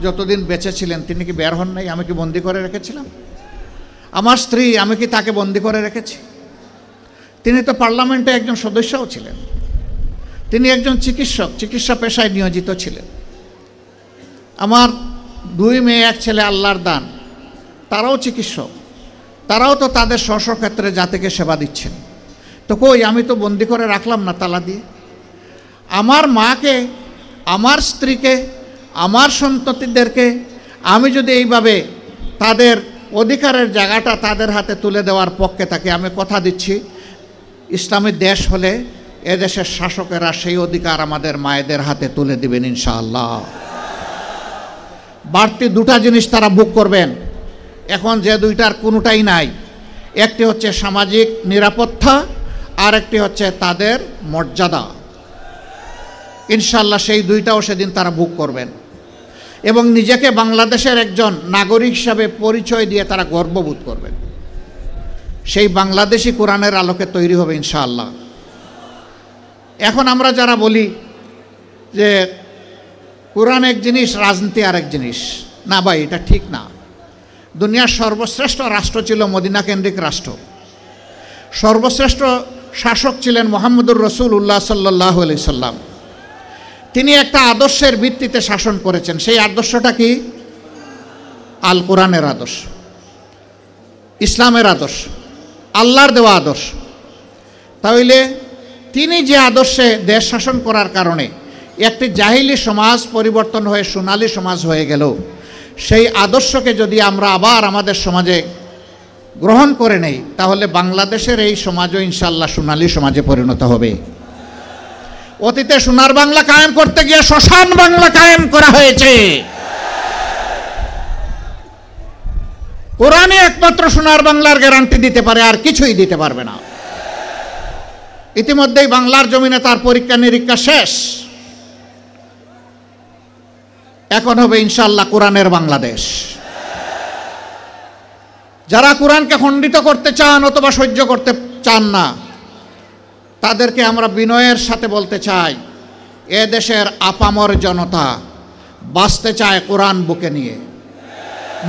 S3: যতদিন বেঁচে ছিলেন তিনি কি বের হন নাই? আমি কি বন্দি করে রেখেছিলাম? আমার স্ত্রী, আমি কি তাকে বন্দি করে রেখেছি? তিনি তো পার্লামেন্টে একজন সদস্যও ছিলেন, তিনি একজন চিকিৎসক, চিকিৎসা পেশায় নিয়োজিত ছিলেন। আমার 2 মেয়ে 1 ছেলে আল্লাহর দান, তারাও চিকিৎসক, তারাও তো তাদের স্ব ক্ষেত্রে জাতিকে সেবা দিচ্ছেন। তো কই, আমি তো বন্দি করে রাখলাম না তালা দিয়ে। আমার মাকে, আমার স্ত্রীকে, আমার সন্ততিদেরকে আমি যদি এইভাবে তাদের অধিকারের জায়গাটা তাদের হাতে তুলে দেওয়ার পক্ষে থাকি, আমি কথা দিচ্ছি ইসলামী দেশ হলে এদেশের শাসকেরা সেই অধিকার আমাদের মায়েদের হাতে তুলে দিবেন ইনশাআল্লাহ। বাড়তি 2টা জিনিস তারা ভোগ করবেন, এখন যে 2টার কোনোটাই নাই। একটি হচ্ছে সামাজিক নিরাপত্তা, আর একটি হচ্ছে তাদের মর্যাদা। ইনশাআল্লাহ সেই 2টাও সেদিন তারা ভোগ করবেন এবং নিজেকে বাংলাদেশের একজন নাগরিক হিসাবে পরিচয় দিয়ে তারা গর্ববোধ করবেন। সেই বাংলাদেশি কোরআনের আলোকে তৈরি হবে ইনশাআল্লাহ। এখন আমরা যারা বলি যে কোরআন এক জিনিস, রাজনীতি আরেক জিনিস, না ভাই, এটা ঠিক না। দুনিয়ার সর্বশ্রেষ্ঠ রাষ্ট্র ছিল মদিনা কেন্দ্রিক রাষ্ট্র। সর্বশ্রেষ্ঠ শাসক ছিলেন মুহাম্মদুর রাসূলুল্লাহ সাল্লাল্লাহু আলাইহি সাল্লাম। তিনি একটা আদর্শের ভিত্তিতে শাসন করেছেন। সেই আদর্শটা কি? আল কোরআনের আদর্শ, ইসলামের আদর্শ, আল্লাহর দেওয়া আদর্শ। তাহলে তিনি যে আদর্শে দেশ শাসন করার কারণে একটি জাহিলি সমাজ পরিবর্তন হয়ে সোনালী সমাজ হয়ে গেল, সেই আদর্শকে যদি আমরা আবার আমাদের সমাজে গ্রহণ করে নেই, তাহলে বাংলাদেশের এই সমাজও ইনশাআল্লাহ সোনালী সমাজে পরিণত হবে। অতীতে সোনার বাংলা কায়েম করতে গিয়ে শ্মশান বাংলা কায়েম করা হয়েছে। কোরআনই একমাত্র সোনার বাংলার গ্যারান্টি দিতে পারে, আর কিছুই দিতে পারবে না। ইতিমধ্যেই বাংলার জমিনে তার পরীক্ষা নিরীক্ষা শেষ। এখন হবে ইনশাআল্লাহ কোরআনের বাংলাদেশ। যারা কোরআনকে খণ্ডিত করতে চান অথবা সহ্য করতে চান না, তাদেরকে আমরা বিনয়ের সাথে বলতে চাই, এ দেশের আপামর জনতা বাঁচতে চায় কোরআন বুকে নিয়ে,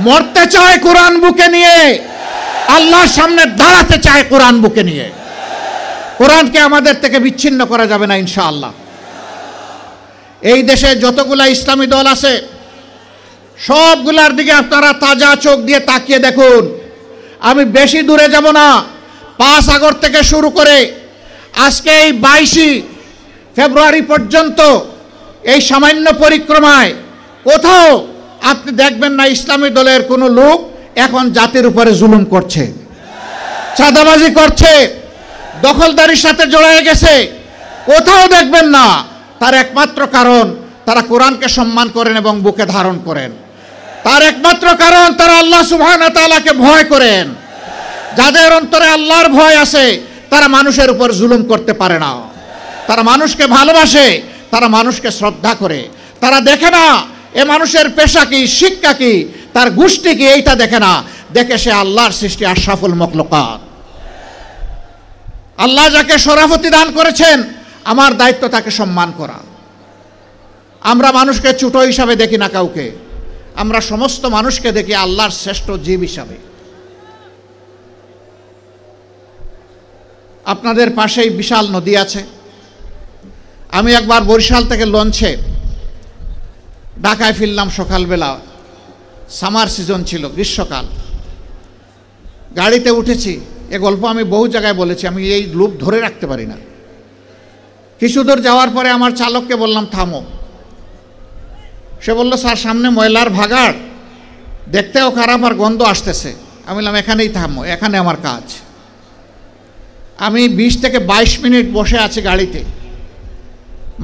S3: মরতে চায় কোরআন বুকে নিয়ে, আল্লাহর সামনে দাঁড়াতে চায় কোরআন বুকে নিয়ে। কোরআনকে আমাদের থেকে বিচ্ছিন্ন করা যাবে না ইনশাআল্লাহ। এই দেশে যতগুলা ইসলামী দল আছে সবগুলার দিকে আপনারা তাজা চোখ দিয়ে তাকিয়ে দেখুন। আমি বেশি দূরে যাব না। 5 আগস্ট থেকে শুরু করে আজকে এই 22 ফেব্রুয়ারি পর্যন্ত এই সামান্য পরিক্রমায় কোথাও আপনি দেখবেন না ইসলামী দলের কোনো লোক এখন জাতির উপরে জুলুম করছে, চাঁদাবাজি করছে, দখলদারির সাথে জড়িয়ে গেছে। কোথাও দেখবেন না। তার একমাত্র কারণ তারা কোরআনকে সম্মান করেন এবং বুকে ধারণ করেন। তার একমাত্র কারণ তারা আল্লাহ সুবহানাহু ওয়া তাআলাকে ভয় করেন। যাদের অন্তরে আল্লাহর ভয় আছে তারা মানুষের উপর জুলুম করতে পারে না, তারা মানুষকে ভালোবাসে, তারা মানুষকে শ্রদ্ধা করে। তারা দেখে না এ মানুষের পেশা কি, শিক্ষা কি, তার গোষ্ঠী কি, এইটা দেখে না, দেখে সে আল্লাহর সৃষ্টি আশরাফুল মখলুকাত। আল্লাহ যাকে শরাফতি দান করেছেন আমার দায়িত্ব তাকে সম্মান করা। আমরা মানুষকে ছোট হিসাবে দেখি না কাউকে, আমরা সমস্ত মানুষকে দেখি আল্লাহর শ্রেষ্ঠ জীব হিসাবে। আপনাদের পাশেই বিশাল নদী আছে। আমি একবার বরিশাল থেকে লঞ্চে ঢাকায় ফিরলাম সকালবেলা, সামার সিজন ছিল, গ্রীষ্মকাল। গাড়িতে উঠেছি, এ গল্প আমি বহু জায়গায় বলেছি, আমি এই লুপ ধরে রাখতে পারি না। কিছু দূর যাওয়ার পরে আমার চালককে বললাম থামো। সে বলল স্যার সামনে ময়লার ভাগাড়, দেখতেও খারাপ আর গন্ধ আসতেছে। আমি বললাম এখানেই থামো, এখানে আমার কাজ। আমি 20 থেকে 22 মিনিট বসে আছি গাড়িতে।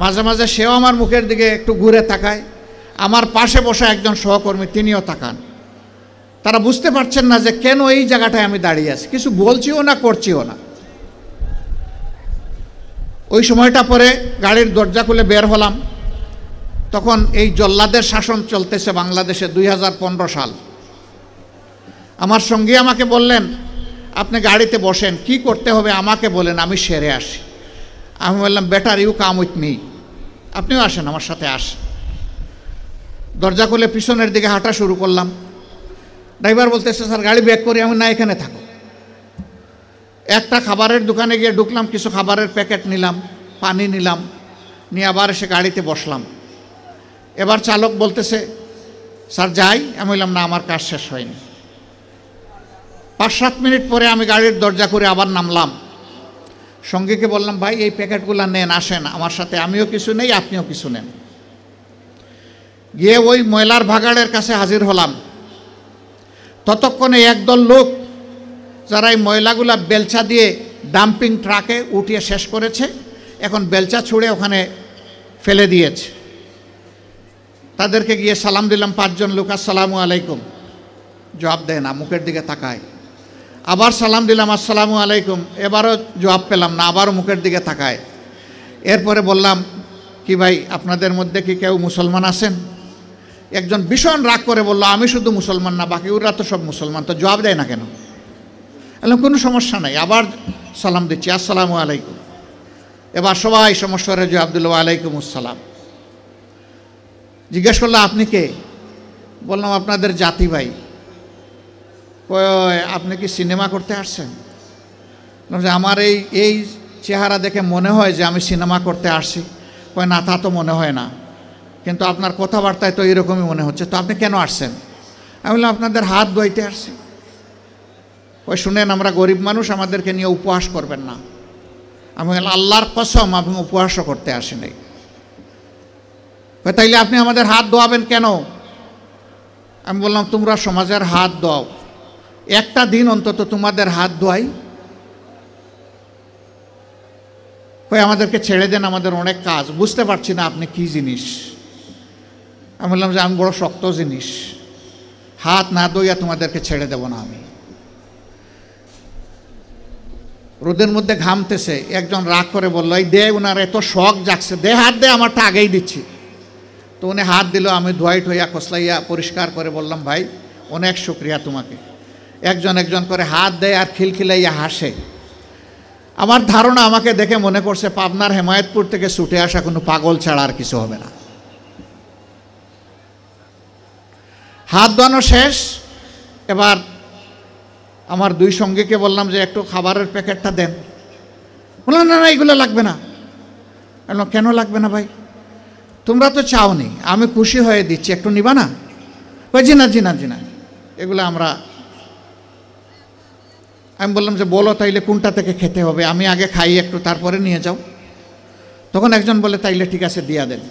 S3: মাঝে মাঝে সেও আমার মুখের দিকে একটু ঘুরে তাকায়, আমার পাশে বসে একজন সহকর্মী তিনিও তাকান। তারা বুঝতে পারছেন না যে কেন এই জায়গাটায় আমি দাঁড়িয়ে আছি, কিছু বলছিও না করছিও না। ওই সময়টা পরে গাড়ির দরজা খুলে বের হলাম, তখন এই জল্লাদের শাসন চলতেছে বাংলাদেশে, 2015 সাল। আমার সঙ্গী আমাকে বললেন আপনি গাড়িতে বসেন, কি করতে হবে আমাকে বলেন, আমি সেরে আসি। আমি বললাম better you come with me, আপনিও আসেন আমার সাথে আসেন। দরজা খুলে পিছনের দিকে হাঁটা শুরু করলাম। ড্রাইভার বলতেছে স্যার গাড়ি ব্যাক করি। আমি না, এখানে থাকো। একটা খাবারের দোকানে গিয়ে ঢুকলাম, কিছু খাবারের প্যাকেট নিলাম, পানি নিলাম, নিয়ে আবার এসে গাড়িতে বসলাম। এবার চালক বলতেছে স্যার যাই। আমি বললাম না, আমার কাজ শেষ হয়নি। 5-7 মিনিট পরে আমি গাড়ির দরজা করে আবার নামলাম। সঙ্গীকে বললাম ভাই এই প্যাকেটগুলো নেন, আসেন আমার সাথে, আমিও কিছু নেই আপনিও কিছু নেন। গিয়ে ওই ময়লার ভাগাড়ের কাছে হাজির হলাম। ততক্ষণে একদল লোক যারা এই ময়লাগুলা বেলচা দিয়ে ডাম্পিং ট্রাকে উঠিয়ে শেষ করেছে, এখন বেলচা ছুঁড়ে ওখানে ফেলে দিয়েছে। তাদেরকে গিয়ে সালাম দিলাম, 5 জন লোক আসসালামু আলাইকুম, জবাব দেয় না, মুখের দিকে তাকায়। আবার সালাম দিলাম আসসালামু আলাইকুম, এবারও জবাব পেলাম না, আবারও মুখের দিকে তাকায়। এরপরে বললাম কি ভাই আপনাদের মধ্যে কি কেউ মুসলমান আছেন? একজন ভীষণ রাগ করে বলল আমি শুধু মুসলমান না, বাকি ওরা তো সব মুসলমান, তো জবাব দেয় না কেন? বললাম কোনো সমস্যা নাই, আবার সালাম দিচ্ছি আসসালামু আলাইকুম। এবার সবাই সমস্যারে জবাব দিল ওয়ালাইকুম আসসালাম। জিজ্ঞেস করলো আপনি কে? বললাম আপনাদের জাতি ভাই। আপনি কি সিনেমা করতে আসছেন? আমার এই চেহারা দেখে মনে হয় যে আমি সিনেমা করতে আসছি। কয় না, তা তো মনে হয় না, কিন্তু আপনার কথাবার্তায় তো এরকমই মনে হচ্ছে। তো আপনি কেন আসছেন? আমি বললাম আপনাদের হাত ধুইতে আসছি। ওই শুনেন আমরা গরিব মানুষ, আমাদেরকে নিয়ে উপহাস করবেন না। আমি বললাম আল্লাহর কসম আমি উপহাসও করতে আসি নাই। তাইলে আপনি আমাদের হাত ধোয়াবেন কেন? আমি বললাম তোমরা সমাজের হাত ধোয়াও, একটা দিন অন্তত তোমাদের হাত ধোয়াই। কই আমাদেরকে ছেড়ে দেন, আমাদের অনেক কাজ, বুঝতে পারছি না আপনি কি জিনিস। আমি বললাম যে আমি বড় শক্ত জিনিস, হাত না ধুইয়া তোমাদেরকে ছেড়ে দেব না আমি। রোদের মধ্যে ঘামতেছে, একজন রাগ করে বললো এই দে, উনার এত শখ জাগছে, দে হাত দে, আমারটা আগেই দিচ্ছি। তো উনি হাত দিল, আমি ধোয়াই ঠোয়া খসলাইয়া পরিষ্কার করে বললাম ভাই অনেক শুক্রিয়া তোমাকে। একজন একজন করে হাত দেয় আর খিলখিলাইয়া হাসে। আমার ধারণা আমাকে দেখে মনে করছে পাবনার হেমায়েতপুর থেকে ছুটে আসা কোনো পাগল ছাড়া আর কিছু হবে না। হাত ধোয়ানো শেষ। এবার আমার 2 সঙ্গীকে বললাম যে একটু খাবারের প্যাকেটটা দেন। বললাম না না এগুলো লাগবে না। বললাম কেন লাগবে না ভাই? তোমরা তো চাওনি, আমি খুশি হয়ে দিচ্ছি, একটু নিবা না? জি না জি না জি না, এগুলো আমি বললাম যে বলো তাইলে কোনটা থেকে খেতে হবে, আমি আগে খাই একটু তারপরে নিয়ে যাও। তখন একজন বলে তাইলে ঠিক আছে দিয়া দেন।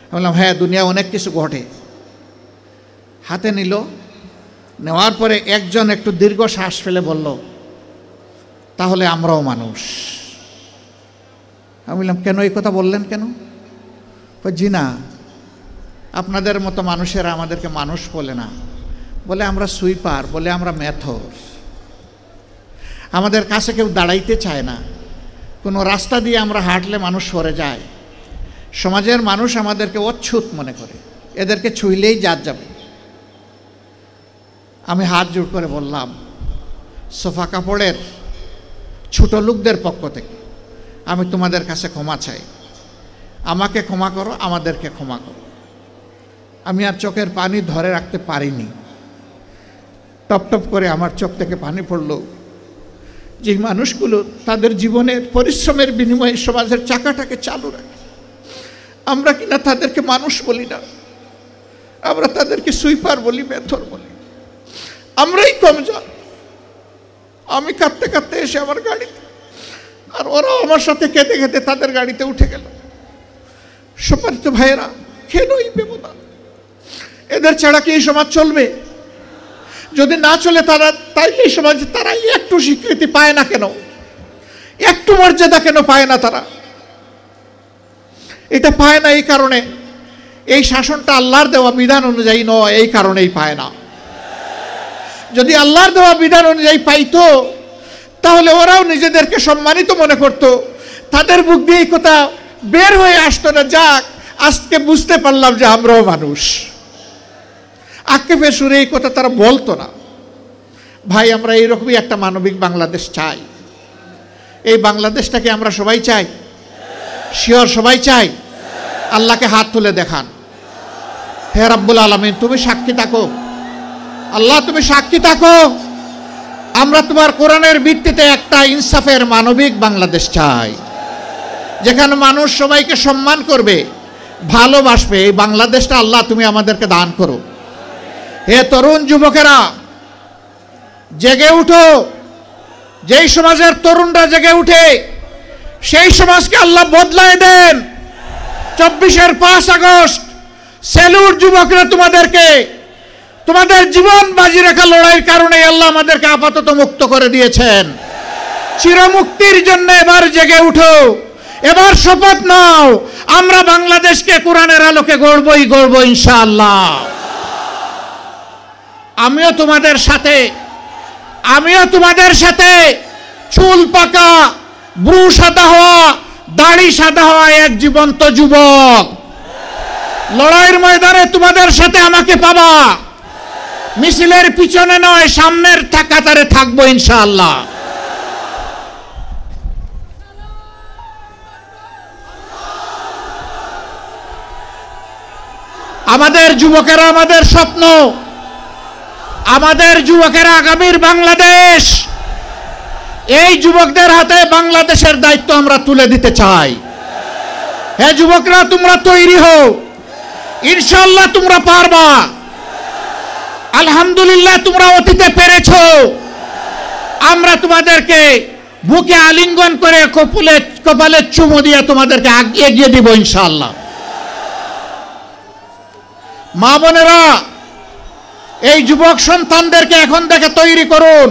S3: আমি বললাম হ্যাঁ দুনিয়া অনেক কিছু ঘটে। হাতে নিল, নেওয়ার পরে একজন একটু দীর্ঘ শ্বাস ফেলে বলল তাহলে আমরাও মানুষ। আমি বললাম কেন এই কথা বললেন কেন? জি না, আপনাদের মতো মানুষেরা আমাদেরকে মানুষ বলে না, বলে আমরা সুইপার, বলে আমরা মেথর। আমাদের কাছে কেউ দাঁড়াইতে চায় না। কোনো রাস্তা দিয়ে আমরা হাঁটলে মানুষ সরে যায়। সমাজের মানুষ আমাদেরকে অচ্ছুত মনে করে, এদেরকে ছুঁইলেই জাত যাবে। আমি হাত জোড় করে বললাম, সোফা কাপড়ের ছোট লোকদের পক্ষ থেকে আমি তোমাদের কাছে ক্ষমা চাই। আমাকে ক্ষমা করো, আমাদেরকে ক্ষমা করো। আমি আর চোখের পানি ধরে রাখতে পারিনি। টপ টপ করে আমার চোখ থেকে পানি পড়ল। যে মানুষগুলো তাদের জীবনের পরিশ্রমের বিনিময়ে সমাজের চাকাটাকে চালু রাখে, আমরা কিনা তাদেরকে মানুষ বলি না, আমরা তাদেরকে সুইপার বলি, মেথর বলি। আমরাই কমজোর। আমি কাঁদতে কাঁদতে এসে আমার গাড়িতে, আর ওরা আমার সাথে কেঁদে কেঁদে তাদের গাড়িতে উঠে গেল। সম্মানিত ভাইয়েরা, কেন এই ব্যবধান? এদের ছাড়া কি এই সমাজ চলবে? যদি না চলে তারা, তাইলে এই সমাজে তারা একটু স্বীকৃতি পায় না কেন? একটু মর্যাদা কেন পায় না তারা? এটা পায় না এই কারণে, এই শাসনটা আল্লাহর দেওয়া বিধান অনুযায়ী নয়, এই কারণেই পায় না। যদি আল্লাহর দেওয়া বিধান অনুযায়ী পাইতো, তাহলে ওরাও নিজেদেরকে সম্মানিত মনে করত, তাদের মুখ দিয়ে এই কথা বের হয়ে আসতো না, যাক আজকে বুঝতে পারলাম যে আমরাও মানুষ। আক্ষেপে সুরে এই কথা তারা বলতো না। ভাই, আমরা এইরকমই একটা মানবিক বাংলাদেশ চাই। এই বাংলাদেশটাকে আমরা সবাই চাই, শিওর সবাই চাই। আল্লাহকে হাত তুলে দেখান। হে রাব্বুল আলামিন, তুমি সাক্ষী থাকো। আল্লাহ, তুমি সাক্ষী থাকো। আমরা তোমার কোরআনের ভিত্তিতে একটা ইনসাফের মানবিক বাংলাদেশ চাই, যেখানে মানুষ সবাইকে সম্মান করবে, ভালোবাসবে। এই বাংলাদেশটা আল্লাহ তুমি আমাদেরকে দান করো। হে তরুণ যুবকেরা, জেগে উঠো। যেই সমাজের তরুণরা জেগে উঠে, সেই সমাজকে আল্লাহ বদলায় দেন। 24-এর 5 আগস্ট সেলুট যুবকরা, তোমাদেরকে তোমাদের জীবন বাজি রাখা লড়াইয়ের কারণে আল্লাহ আমাদেরকে আপাতত মুক্ত করে দিয়েছেন। চিরমুক্তির জন্য এবার জেগে উঠো, এবার শপথ নাও, আমরা বাংলাদেশকে কোরআনের আলোকে গড়বই গড়ব ইনশাআল্লাহ। আমিও তোমাদের সাথে চুল পাকা, ব্রু সাদা হওয়া, দাড়ি সাদা হওয়া এক জীবন্ত যুবক। লড়াইয়ের ময়দানে তোমাদের সাথে আমাকে পাবা। মিছিলের পিছনে নয়, সামনের কাতারে থাকবো ইনশাআল্লাহ। আমাদের যুবকেরা আমাদের স্বপ্ন, আমাদের যুবকেরা আগামীর বাংলাদেশ। এই যুবকদের হাতে বাংলাদেশের দায়িত্ব আমরা তুলে দিতে চাই। হে যুবকরা, তোমরা তৈরি হও, ইনশাআল্লাহ তোমরা পারবা। আলহামদুলিল্লাহ, তোমরা অতীতে পেরেছো। আমরা তোমাদেরকে বুকে আলিঙ্গন করে কপালে চুমু দিয়ে তোমাদেরকে এগিয়ে দিব ইনশাআল্লাহ। মা বোনেরা, এই যুবক সন্তানদেরকে এখন থেকে তৈরি করুন।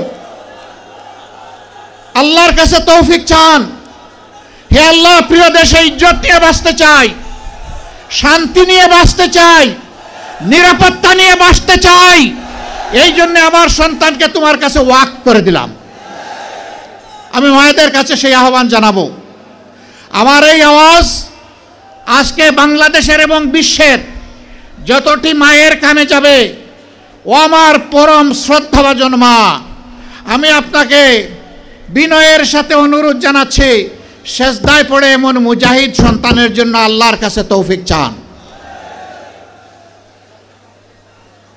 S3: আল্লাহর কাছে তৌফিক চান। হে আল্লাহ, প্রিয় দেশে ইজ্জত নিয়ে বাঁচতে চাই, শান্তি নিয়ে বাঁচতে চাই, নিরাপত্তা নিয়ে বাঁচতে চাই। এই জন্য আমার সন্তানকে তোমার কাছে ওয়াকফ করে দিলাম। আমি মায়েদের কাছে সেই আহ্বান জানাবো। আমার এই আওয়াজ আজকে বাংলাদেশের এবং বিশ্বের যতটি মায়ের কানে যাবে, ও আমার পরম শ্রদ্ধাভাজন মা, আমি আপনাকে বিনয়ের সাথে অনুরোধ জানাচ্ছি, সেজদায় পড়ে এমন মুজাহিদ সন্তানের জন্য আল্লাহর কাছে তৌফিক চান।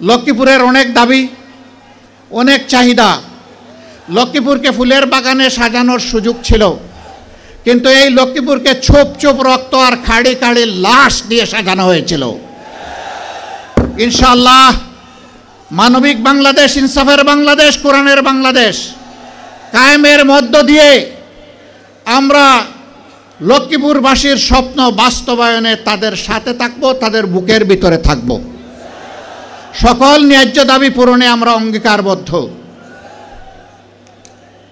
S3: লক্ষ্মীপুরের অনেক দাবি, অনেক চাহিদা। লক্ষ্মীপুরকে ফুলের বাগানে সাজানোর সুযোগ ছিল, কিন্তু এই লক্ষ্মীপুরকে ছোপ ছোপ রক্ত আর খাড়ি খাড়ি লাশ দিয়ে সাজানো হয়েছিল। ইনশাআল্লাহ মানবিক বাংলাদেশ, ইনসাফের বাংলাদেশ, কোরআনের বাংলাদেশ কায়েমের মধ্য দিয়ে আমরা লক্ষ্মীপুরবাসীর স্বপ্ন বাস্তবায়নে তাদের সাথে থাকব, তাদের বুকের ভিতরে থাকব। সকল ন্যায্য দাবি পূরণে আমরা অঙ্গীকারবদ্ধ।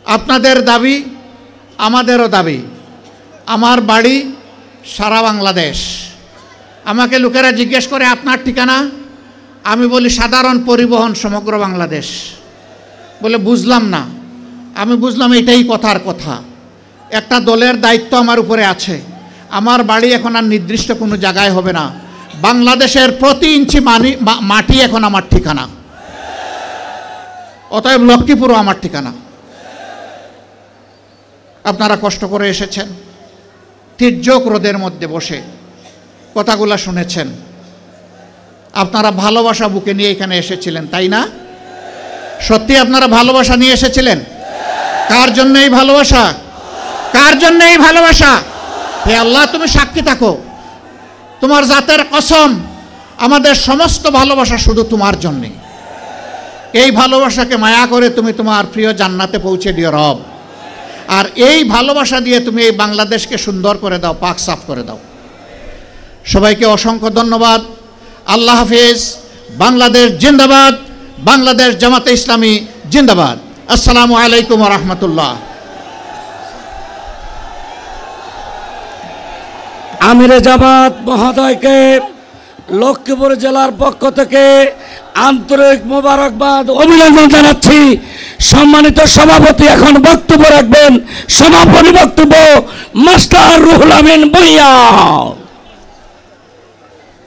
S3: আপনাদের দাবি আমাদেরও দাবি। আমার বাড়ি সারা বাংলাদেশ। আমাকে লোকেরা জিজ্ঞেস করে আপনার ঠিকানা, আমি বলি সাধারণ পরিবহন সমগ্র বাংলাদেশ। বলে বুঝলাম না। আমি বুঝলাম এটাই কথার কথা। একটা দলের দায়িত্ব আমার উপরে আছে। আমার বাড়ি এখন আর নির্দিষ্ট কোনো জায়গায় হবে না, বাংলাদেশের প্রতি ইঞ্চি মাটি এখন আমার ঠিকানা। অতএব লক্ষ্মীপুরও আমার ঠিকানা। আপনারা কষ্ট করে এসেছেন, তির্যক রোদের মধ্যে বসে কথাগুলো শুনেছেন। আপনারা ভালোবাসা বুকে নিয়ে এখানে এসেছিলেন, তাই না? সত্যি আপনারা ভালোবাসা নিয়ে এসেছিলেন? কার জন্য এই ভালোবাসা? কার জন্য এই ভালোবাসা? হে আল্লাহ, তুমি সাক্ষী থাকো, তোমার জাতের কসম, আমাদের সমস্ত ভালোবাসা শুধু তোমার জন্যে। এই ভালোবাসাকে মায়া করে তুমি তোমার প্রিয় জান্নাতে পৌঁছে দিও রব। আর এই ভালোবাসা দিয়ে তুমি এই বাংলাদেশকে সুন্দর করে দাও, পাক সাফ করে দাও। সবাইকে অসংখ্য ধন্যবাদ। আল্লাহ হাফিজ। বাংলাদেশ জিন্দাবাদ। বাংলাদেশ জামাতে ইসলামী জিন্দাবাদ। আসসালামু আলাইকুম ওয়া রাহমাতুল্লাহ।
S2: আমিরে জামাত মহোদয়কে লক্ষ্মীপুর জেলার পক্ষ থেকে আন্তরিক মোবারকবাদ, অভিনন্দন জানাচ্ছি। সম্মানিত সভাপতি এখন বক্তব্য রাখবেন, সমাপনী বক্তব্য মাস্টার রুহুল আমিন ভূঁইয়া।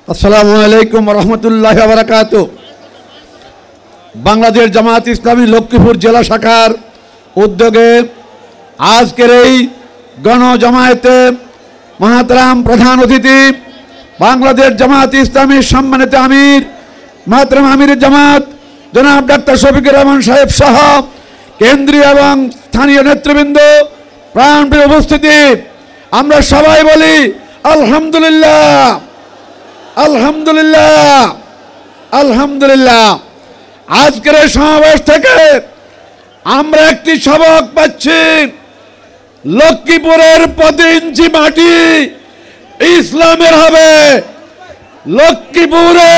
S4: আসসালামু আলাইকুম রহমতুল্লাহ বারাকাতু। বাংলাদেশ জামাত ইসলামী লক্ষ্মীপুর জেলা শাখার উদ্যোগে আজকের এই গণজমায়েতে মহাতারাম প্রধান অতিথি বাংলাদেশ জামাত ইসলামী সম্মানিত আমির মহাতারাম আমির জামাত জনাব ডাক্তার শফিকুর রহমান সাহেব সহ কেন্দ্রীয় এবং স্থানীয় নেতৃবৃন্দ, প্রাণপ্রিয় উপস্থিতি, আমরা সবাই বলি আলহামদুলিল্লাহ, আলহামদুলিল্লাহ, আলহামদুলিল্লাহ। আজকের এই সমাবেশ থেকে আমরা একটি সবক পাচ্ছি, লক্ষ্মীপুরের প্রতি ইঞ্চি মাটি ইসলামের হবে। লক্ষ্মীপুরে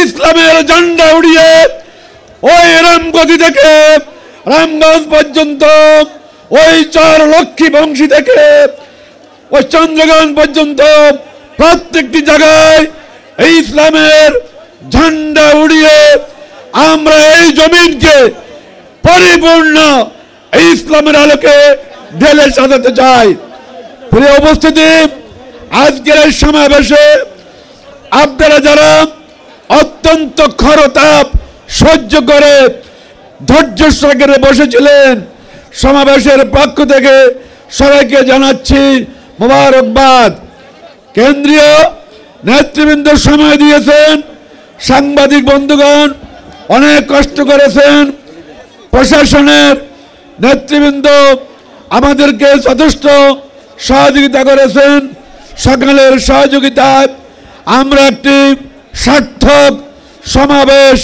S4: ইসলামের ঝান্ডা উড়িয়ে ওই রামগতি থেকে রামগঞ্জ পর্যন্ত, ওই চার লক্ষ্মী বংশী থেকে ওই চন্দ্রগঞ্জ পর্যন্ত প্রত্যেকটি জায়গায় ইসলামের ঝান্ডা উড়িয়ে আমরা এই জমিনকে পরিপূর্ণ ইসলামের আলোকে ঢেলে সাজাতে চাই। প্রিয় উপস্থিতি, আজকের এই সমাবেশে আপনারা যারা অত্যন্ত খরতাপ সহ্য করে ধৈর্য সহকারে বসেছিলেন, সমাবেশের পক্ষ থেকে সবাইকে জানাচ্ছি মোবারকবাদ। কেন্দ্রীয় নেতৃবৃন্দ সময় দিয়েছেন, সাংবাদিক বন্ধুগণ অনেক কষ্ট করেছেন, প্রশাসনের নেতৃবৃন্দ আমাদেরকে যথেষ্ট সহযোগিতা করেছেন। সকলের সহযোগিতায় আমরা একটি সার্থক সমাবেশ